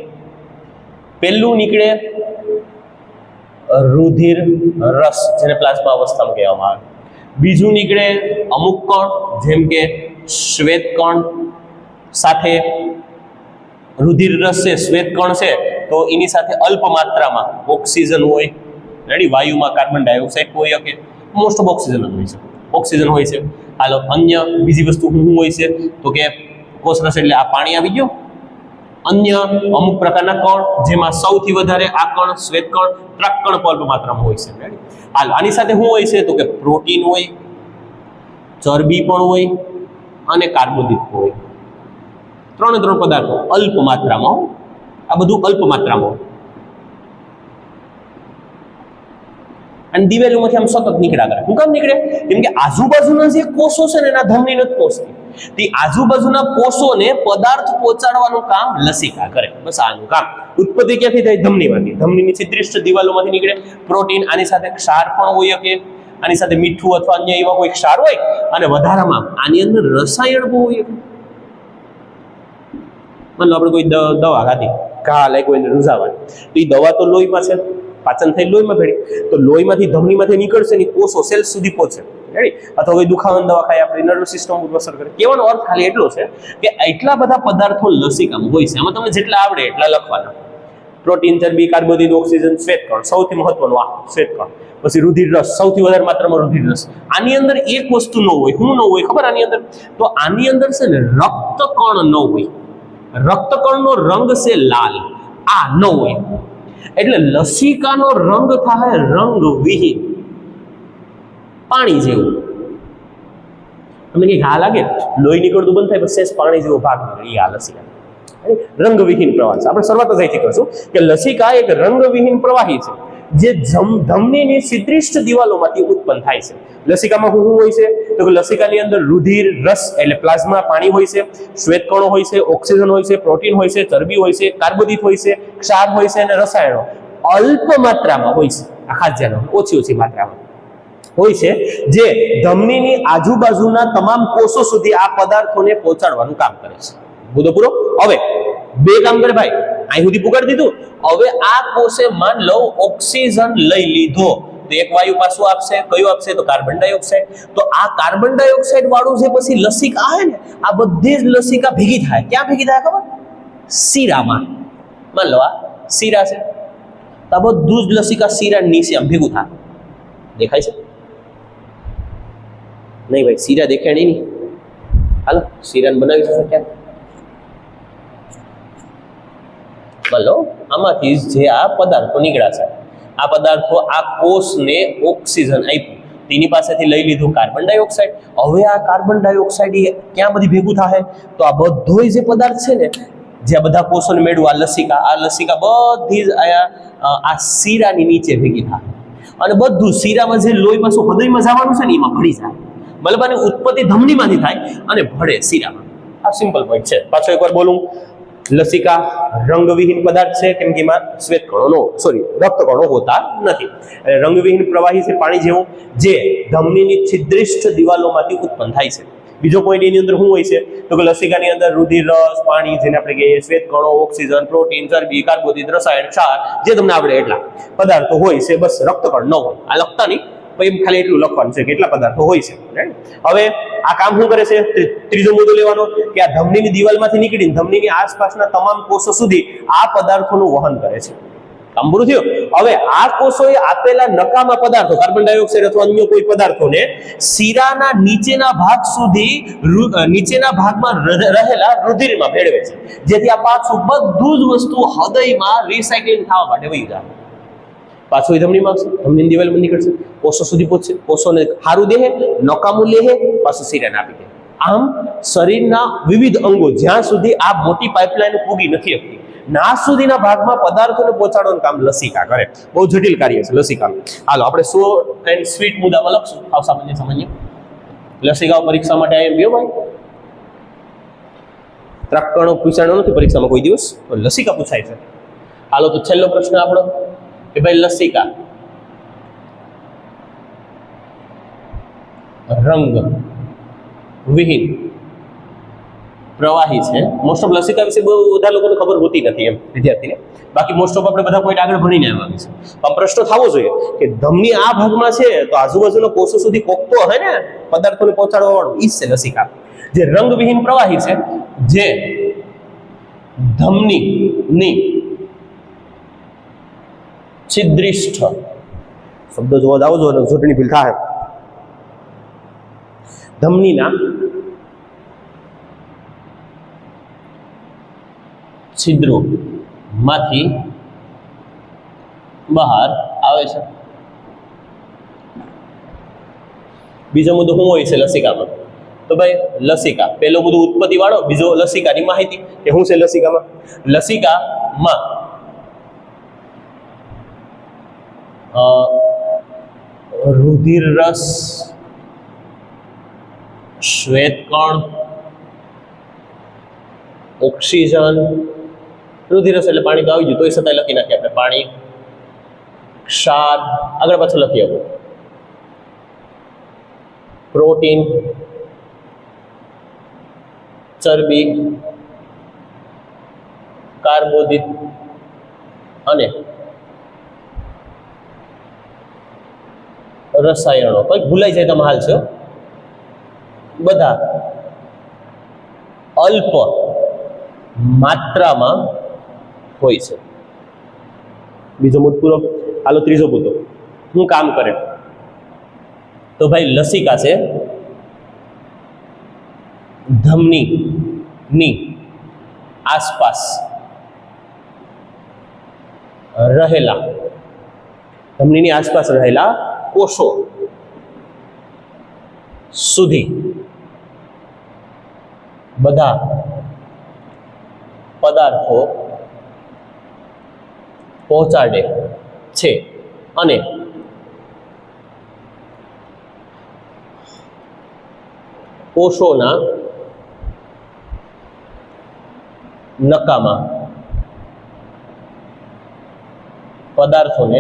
પહેલું નીકળે રુધિર રસ જેને પ્લાઝમા અવસ્થામાં કહેવામાં આવે. બીજું નીકળે અમુક કણ જેમ કે શ્વેત કણ સાથે રુધિર રસ છે, શ્વેત કણ છે તો એની સાથે અલ્પ માત્રામાં ઓક્સિજન હોય. રેડી, વાયુમાં કાર્બન ડાયોક્સાઇડ હોય કે મોસ્ટ ઓફ ઓક્સિજન જ હોય છે, ઓક્સિજન હોય છે. હાલો, અન્ય બીજી વસ્તુ શું હોય છે તો કે કોષરસ એટલે આ પાણી આવી ગયું. અન્ય અમુક પ્રકારના કણ જેમાં સૌથી વધારે આ કણ શ્વેત કણ ત્રાક કણ અલ્પ માત્રામાં હોય છે. રેડી, હાલ આની સાથે શું હોય છે તો કે પ્રોટીન હોય, ચરબી પણ હોય અને કાર્બોદિત હોય. ત્રણ પદાર્થો અલ્પ માત્રામાં. આ બધું અલ્પ માત્રામાં હોય અને દિવેલુમાંથી આમ સતત નીકળ્યા કરે. શું કામ નીકળે? કેમ કે આજુબાજુના જે કોષો છે ને એના ધમની નથી પહોંચતી. તે આજુબાજુના કોષોને પદાર્થ પહોંચાડવાનું કામ લસિકા કરે. બસ આનું કામ. ઉત્પત્તિ ક્યાંથી થાય? ધમનીમાંથી. ધમનીની છિદ્રિષ્ઠ દિવાલોમાંથી નીકળે પ્રોટીન. આની સાથે ક્ષાર પણ હોય શકે, આની સાથે મીઠું અથવા અન્ય એવા કોઈ ક્ષાર હોય અને વધારામાં આની અંદર રસાયણ બહુ હોય. માનો આપણે કોઈ દવા ખાધી, ઘા લાગ્યો એને રૂઝાવાની, તો એ દવા તો લોહીમાં છે, પાચન થઈ લોહીમાં ભેળી, તો લોહીમાંથી ધમનીમાંથી નીકળશે ને કોષો સેલ્સ સુધી પહોંચે. રેડી, અથવા કોઈ દુખાવાની દવા ખાય આપણે નર્વસ સિસ્ટમ ઉપર અસર કરે. કહેવાનો અર્થ ખાલી એટલો છે કે એટલા બધા પદાર્થો લસિકામાં હોય છે. આમાં તમને જેટલા આવડે એટલા લખવાના. પ્રોટીન, ચરબી, કાર્બોદિત, ઓક્સિજન, શ્વેત કણ સૌથી મહત્વનું આ શ્વેત કણ. પછી રુધિર રસ, સૌથી વધારે માત્રામાં રુધિર રસ. આની અંદર એક વસ્તુ ન હોય. શું ન હોય ખબર? આની અંદર તો આની અંદર છે ને રક્ત કણ ન હોય. રક્તકણનો રંગ છે લાલ, આ ન હોય. એટલે લસિકાનો રંગ થાય રંગવિહીન, પાણી જેવું. તમને કઈ ઘા લાગે, લોહી નીકળતું બંધ થાય પછી પાણી જેવો ભાગ નીકળે, આ લસિકા. રંગવિહીન પ્રવાહ છે. આપણે શરૂઆત જ અહીંથી કરશું કે લસિકા એક રંગવિહીન પ્રવાહી છે જે ધમનીની સિદ્રિષ્ઠ દિવાલોમાંથી ઉત્પન્ન થાય છે. લસિકામાં શું હોય છે તો કે લસિકાની અંદર રુધિર રસ એટલે પ્લાઝમા પાણી હોય છે, શ્વેતકણો હોય છે, ઓક્સિજન હોય છે, પ્રોટીન હોય છે, ચરબી હોય છે, કાર્બોદિત હોય છે, ક્ષાર હોય છે અને રસાયણો અલ્પ માત્રામાં હોય છે. આ ખાસ ધ્યાન ઓછી માત્રામાં હોય છે જે ધમનીની આજુબાજુના તમામ કોષો સુધી આ પદાર્થોને પહોંચાડવાનું કામ કરે છે. મુદ્દો પૂરો. હવે બે કામ કરે ભાઈ, અહીં સુધી પુગાડી દીધું. હવે આ કોષે માન લો ઓક્સિજન લઈ લીધો તો એક વાયુ પાછું આપશે. કયું આપશે? તો કાર્બન ડાયોક્સાઇડ. તો આ કાર્બન ડાયોક્સાઇડ વાળું જે પછી લસિકા આવે ને, આ બધી જ લસિકા ભેગી થાય. ક્યાં ભેગી થાય ખબર? શીરામાં. માન લો આ શીરા છે તો આ બધું જ લસિકા શીરા નીચે આમ ભેગું થાય. દેખાય છે? નહીં ભાઈ, શીરા દેખાય નહીં. હાલો શીરાને બનાવી શકો ક્યાં? બોલો, આમાંથી જે આ પદાર્થો નીકળ્યા છે, આ પદાર્થો આ કોષને ઓક્સિજન આપ્યું, તેની પાસેથી લઈ લીધું કાર્બન ડાયોક્સાઇડ. હવે આ કાર્બન ડાયોક્સાઇડ ક્યાં બધી ભેગું થાય? તો આ બધો જે પદાર્થ છે ને, જે બધા કોષોને મેળવું, આ લસિકા બધી જ આ શીરાની નીચે ભેગી થાય. અને બધું શીરામાં જે લોહી પાછું હૃદયમાં જવાનું છે ને એમાં ભળી જાય, મતલબ આની ઉત્પત્તિ ધમનીમાંથી થાય અને ભળે શીરામાં. આ સિમ્પલ પોઈન્ટ છે. પાછો એકવાર બોલું, લસિકા રંગવિહીન પદાર્થ છે, કેમ કે એમાં રક્તકણો હોતા નથી. રંગવિહીન પ્રવાહી છે, પાણી જેવું, જે ધમનીની છિદ્રિષ્ઠ દિવાલોમાંથી ઉત્પન્ન થાય છે. બીજો પોઈન્ટ એની અંદર શું હોય છે તો કે લસિકાની અંદર રુધિર, રસ, પાણી જેને આપણે કહીએ, શ્વેતકણો, ઓક્સિજન, પ્રોટીન, ચરબી, કાર્બોદિત, રસાયણ, ક્ષાર, જે તમને આવડે એટલા પદાર્થો હોય છે. બસ રક્તકણ ન હોય. આ લખતા નહીં, એમ ખાલી એટલું લખવાનું છે કે કેટલા પદાર્થો હોય છે. હવે આ કામ શું કરે છે? ત્રીજો મુદ્દો લેવાનો કે આ ધમનીની દિવાલમાંથી નીકળીને ધમનીની આસપાસના તમામ કોષો સુધી આ પદાર્થોનું વહન કરે છે. કામ પૂરું થયું. હવે આ કોષોએ આપેલા નકામા પદાર્થો, કાર્બન ડાયોક્સાઇડ અથવા અન્ય કોઈ પદાર્થોને શીરાના નીચેના ભાગ સુધી, નીચેના ભાગમાં રહેલા રુધિરમાં ભેળવે છે, જેથી આ પાછું બધું જ વસ્તુ હૃદયમાં રિસાયકલિંગ થવા માટે વહી જાય. પાછું એ ધમનીમાં આવશે, ધમનીની દિવાલમાં નીકળશે, કોષો સુધી પહોંચશે, કોષોને હારું દેહે, નકામું લેહે, પાછું શીરાને આપી દે. આમ શરીરના વિવિધ અંગો જ્યાં સુધી આ મોટી પાઇપલાઇન પૂગી નથી શકતી, નાસ સુધીના ભાગમાં પદાર્થોને પહોંચાડવાનું કામ લસિકા કરે. બહુ જટિલ કાર્ય છે લસિકાનું. હાલો આપણે શોર્ટ એન્ડ સ્વીટ મુદ્દામાં લખશું, આવ સામાન્ય. લસિકાઓ પરીક્ષા માટે આવ્યા ગયો ભાઈ, ત્રાકણો પૂછાણો નથી પરીક્ષામાં કોઈ દિવસ, લસિકા પૂછાય છે. હાલો તો છેલ્લો પ્રશ્ન આપણો કે ભાઈ લસિકા રંગ વિહીન પ્રવાહી છે. મોસ્ટ ઓફ લસિકા વિશે બહુ બધા લોકોને ખબર હોતી નથી એમ વિદ્યાર્થીને. બાકી મોસ્ટ ઓફ આપણે બધા પોઈન્ટ આગળ ભણીને આવ્યા છે. પણ પ્રશ્ન થવો જોઈએ કે ધમની આ ભાગમાં છે તો આજુબાજુના કોષો સુધી કોકતો હે ને પદાર્થોને પહોંચાડવા વાળું ઈ છે લસિકા. જે રંગવિહીન પ્રવાહી છે, જે ધમનીની છિદ્રિષ્ઠ, શબ્દ જોવા જાવ છો ચૂંટણી ભીલ થાય, ધમનીના છિદ્રો માંથી બહાર આવે છે. બીજો મુદ્દો શું હોય છે લસિકામાં? તો ભાઈ લસિકા, પહેલો મુદ્દો ઉત્પત્તિ વાળો, બીજો લસિકાની માહિતી કે શું છે લસિકામાં. લસિકામાં રુધિર રસ, શ્વેતકણ, ઓક્સિજન, રુધિર રસ એટલે પાણી તો આવી ગયું, તોય છતાંય લખી નાખીએ આપણે પાણી, ક્ષાર, આગળ પાછળ લખીએ આપણે પ્રોટીન, ચરબી, કાર્બોદિત અને રસાયણો. કંઈક ભૂલાઈ જાય તો હાલ છે, બધા અલ્પ માત્રામાં હોય છે. બીજો મુદ્દો પૂરો. હાલો ત્રીજો મુદ્દો શું કામ કરે? તો ભાઈ લસિકા છે ધમનીની આસપાસ રહેલા, ધમનીની આસપાસ રહેલા કોષો સુધી બધા પદાર્થો પહોંચાડે છે અને કોષોના નકામા પદાર્થોને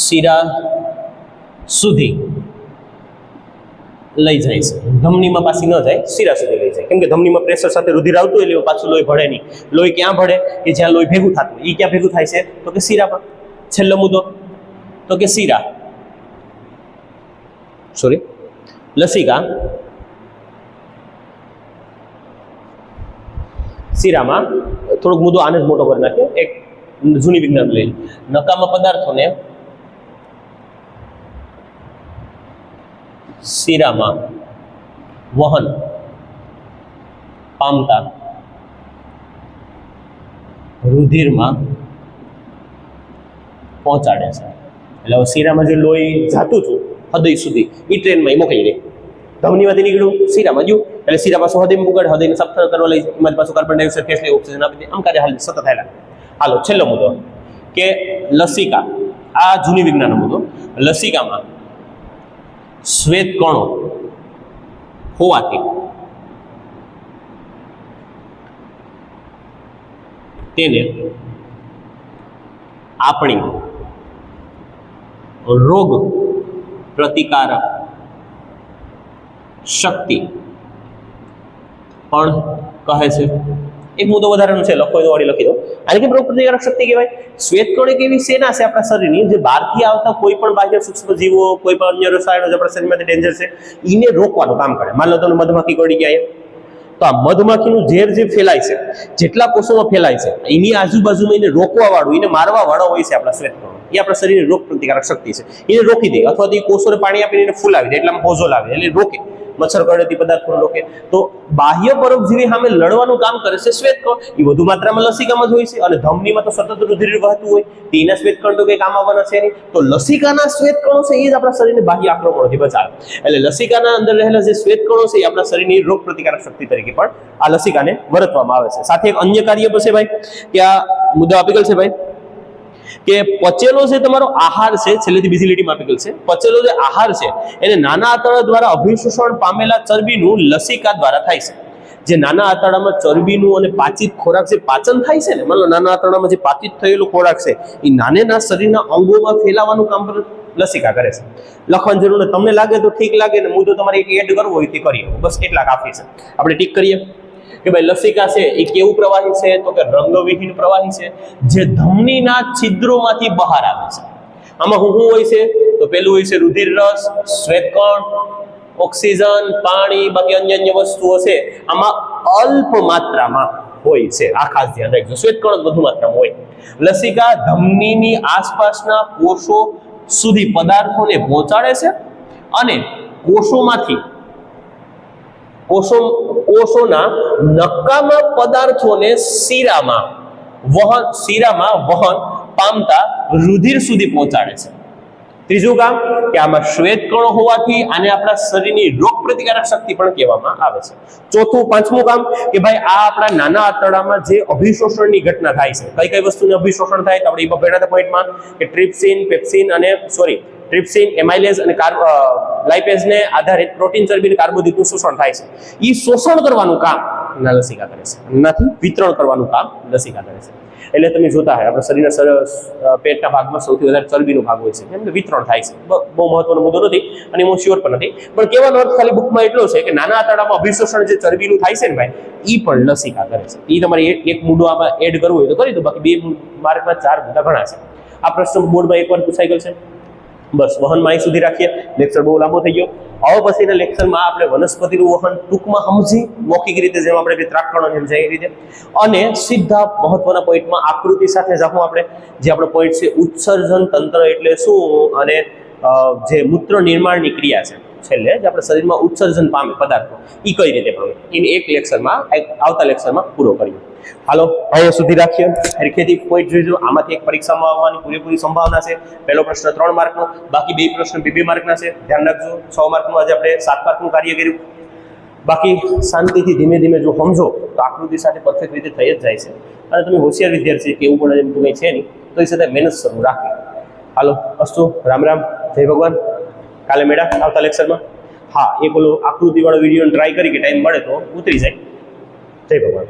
શિરા સુધી લઈ જાય છે. ધમનીમાં પાછી ન જાય, શિરા સુધી લઈ જાય, કેમ કે ધમનીમાં પ્રેશર સાથે રુધિર આવતું એટલે પાછું લોહી ભળે નહીં. લોહી ક્યાં ભળે? કે જ્યાં લોહી ભેગું થતું. એ ક્યાં ભેગું થાય છે? તો કે શિરામાં. છેલ્લો મુદ્દો તો કે શિરા, સોરી લસિકા શિરામાં, થોડોક મુદ્દો આને જ મોટો કરી નાખ્યો, એક જૂની વિજ્ઞાન લઈ, નકામા પદાર્થોને શિરામાં વહન પામતા રુધિરમાં પહોંચાડે છે. એટલે હવે શિરામાં જે લોહી જાતું હતું હૃદય સુધી, એ ટ્રેનમાં મોકલી દે. ધમનીમાંથી નીકળ્યું, શિરામાં ગયું, એટલે શિરા પાછું હૃદયમાં પુગાડે, હૃદયને સફળ કરવા લઈ, એમાં પાછું કાર્બન ડાયોક્સાઇડ ગેસ લઈ, ઓક્સિજન આપી દે. આમ કાર્ય હાલ સતત હાલ્યા. હાલો છેલ્લો મુદ્દો કે લસિકા, આ જૂની વિજ્ઞાનનો મુદ્દો. લસિકામાં શ્વેત કણો હોવાથી તેને આપણી રોગ પ્રતિકારક શક્તિ પણ કહે છે. એક મુદ્દો વધારાનો છે, લખો તો વાળી લખી દો. આને કેમ રોગ પ્રતિકારક શક્તિ કહેવાય? શ્વેત કણ એક એવી સેના છે આપણા શરીરની જે બહારથી આવતા કોઈ પણ બાહ્ય સૂક્ષ્મ જીવો, કોઈ પણ અન્ય રસાયણો જે આપણા શરીરમાંથી ડેન્જર છે એને રોકવાનું કામ કરે. માની લો તમને મધમાખી કરડી ગયા, તો આ મધમાખીનું ઝેર જે ફેલાય છે, જેટલા કોષોમાં ફેલાય છે, એની આજુબાજુમાં એને રોકવા વાળું, એને મારવા વાળો હોય છે આપણા શ્વેત કણો. એ આપણા શરીરની રોગ પ્રતિકારક શક્તિ છે. એને રોકી દે, અથવા તો એ કોષોને પાણી આપીને એને ફૂલાવી દે, એટલામાં હોઝો લાવે, એટલે રોકે. મચ્છર કરડતી પદાર્થોને રોકે. તો બાહ્ય પરોપજીવી સામે લડવાનું કામ કરે છે શ્વેત કણ. એ વધુ માત્રામાં લસિકામાં જ હોય છે, અને ધમનીમાં તો સતત રુધિર વહેતું હોય, તેના શ્વેત કણ તો કંઈ કામ આવવાના છે નહીં. તો લસિકાના શ્વેત કણો છે એ જ આપણા શરીરને બાહ્ય આક્રમણોથી બચાવે. એટલે લસિકાના અંદર રહેલા જે શ્વેત કણો છે એ આપણા શરીરની રોગ પ્રતિકારક શક્તિ તરીકે પણ આ લસિકાને વર્તવામાં આવે છે. સાથે એક અન્ય કાર્ય પણ છે ભાઈ, કે આ મુદ્દો આપી ગયેલ છે ભાઈ, કે પચેલો જે તમારો આહાર છે, છેલ્લેથી બીજી લીટીમાં આપી ગયેલ છે, પચેલો જે આહાર છે એને નાના આંતરડા દ્વારા અભિશોષણ પામેલા ચરબીનું લસિકા દ્વારા થાય છે. જે નાના આંતરડામાં ચરબીનું અને પાચિત ખોરાક જે પાચન થાય છે ને, મતલબ નાના આંતરડામાં જે પાચિત થયેલો ખોરાક છે એ નાના શરીરના અંગોમાં ફેલાવાનું કામ લસિકા કરે છે. લખવાની જરૂર નથી, તમને લાગે તો ઠીક લાગે ને મુદ્દો તમારે એડ કરવો હોય તે કરીએ, બસ એટલા કાફી છે. આપણે ટીક કરીએ કે ભાઈ લસિકા છે એ કેવું પ્રવાહી છે, તો કે રંગવિહીન પ્રવાહી છે જે ધમનીના છિદ્રોમાંથી બહાર આવે છે. આમાં શું હોય છે, તો પેલું હોય છે રુધિર રસ, શ્વેતકણ, ઓક્સિજન, પાણી, બાકી અન્ય વસ્તુઓ છે આમાં અલ્પ માત્રામાં હોય છે. આ ખાસ ધ્યાન રાખજો, શ્વેતકણ વધુ માત્રામાં હોય. લસિકા ધમનીની આસપાસના કોષો સુધી પદાર્થોને પહોંચાડે છે અને કોષોના નકામા પદાર્થોને શિરામાં વહન પામતા રુધિર સુધી પહોંચાડે છે. ત્રીજું કામ કે આમાં શ્વેત કણો હોવાથી આને આપણા શરીરની રોગ પ્રતિકારક શક્તિ પણ કહેવામાં આવે છે. ચોથું, પાંચમું કામ કે ભાઈ આ આપણા નાના આંતરડામાં જે અભિશોષણની ઘટના થાય છે, કઈ કઈ વસ્તુનું અભિશોષણ થાય તો આપણે એ ભણ્યા પોઈન્ટમાં કે ટ્રિપ્સિન, પેપ્સિન અને ટ્રિપ્સિન, એમાઇલેઝ અને લાઇપેઝને આધારિત પ્રોટીન, ચરબી અને કાર્બોદિતનું શોષણ થાય છે. એ શોષણ કરવાનું કામ લસિકા કરે છે, નથી વિતરણ કરવાનું કામ લસિકા કરે છે. એટલે તમે જોતા હોય આપણા શરીરના પેટના ભાગમાં સૌથી વધારે ચરબીનો ભાગ હોય છે, કેમ કે વિતરણ થાય છે. બહુ મહત્વનો મુદ્દો નથી અને હું શ્યોર પણ નથી, પણ કહેવાનો અર્થ ખાલી બુકમાં એટલો છે કે નાના આંતરડામાં અભિશોષણ જે ચરબીનું થાય છે ને ભાઈ, એ પણ લસિકા કરે છે. એ તમારે એક મુદ્દો આમાં એડ કરવો હોય તો કરી દો, બાકી 2 માર્કમાં 4 મુદ્દા ઘણા છે. આ પ્રશ્ન બોર્ડમાં એકવાર પૂછાઈ ગયો છે. બસ વહનમાં અહીં સુધી રાખીએ, લેક્ચર બહુ લાંબો થઈ ગયો. હવે પછીના લેક્ચરમાં આપણે વનસ્પતિનું વહન ટૂંકમાં સમજી, મૌખિક રીતે જેમ આપણે ત્રાકણો એમ જાય એ રીતે, અને સીધા મહત્વના પોઈન્ટમાં આકૃતિ સાથે જાઉં આપણે. જે આપણો પોઈન્ટ છે ઉત્સર્જન તંત્ર એટલે શું, અને જે મૂત્ર નિર્માણની ક્રિયા છે છેલ્લે જે આપણા શરીરમાં ઉત્સર્જન પામે પદાર્થો, એ કઈ રીતે પામે, એને એક લેક્ચરમાં આવતા લેક્ચરમાં પૂરો કરીએ. હાલો અહીંયા સુધી રાખીએ. હરખેથી પોઈન્ટ જોઈજો, આમાંથી એક પરીક્ષામાં આવવાની પૂરેપૂરી સંભાવના છે. પહેલો પ્રશ્ન 3 માર્કનો, બાકી 2 પ્રશ્ન 2 માર્કના છે. ધ્યાન રાખજો, 6 માર્કનું આજે આપણે 7 માર્કનું કાર્ય કર્યું. બાકી શાંતિથી ધીમે ધીમે જો સમજો તો આકૃતિ સાથે પરફેક્ટ રીતે થઈ જ જાય છે. અને તમે હોશિયાર વિદ્યાર્થી કે એવું પણ એમ કંઈ છે નહીં, તો એ છતાં મહેનત શરૂ રાખી. હાલો અસ્તુ, રામ રામ, જય ભગવાન. કાલે મેળા આવતા લેક્ચરમાં. હા, એક ઓલો આકૃતિવાળો વિડીયો ટ્રાય કરી કે ટાઈમ મળે તો ઉતરી જાય. જય ભગવાન.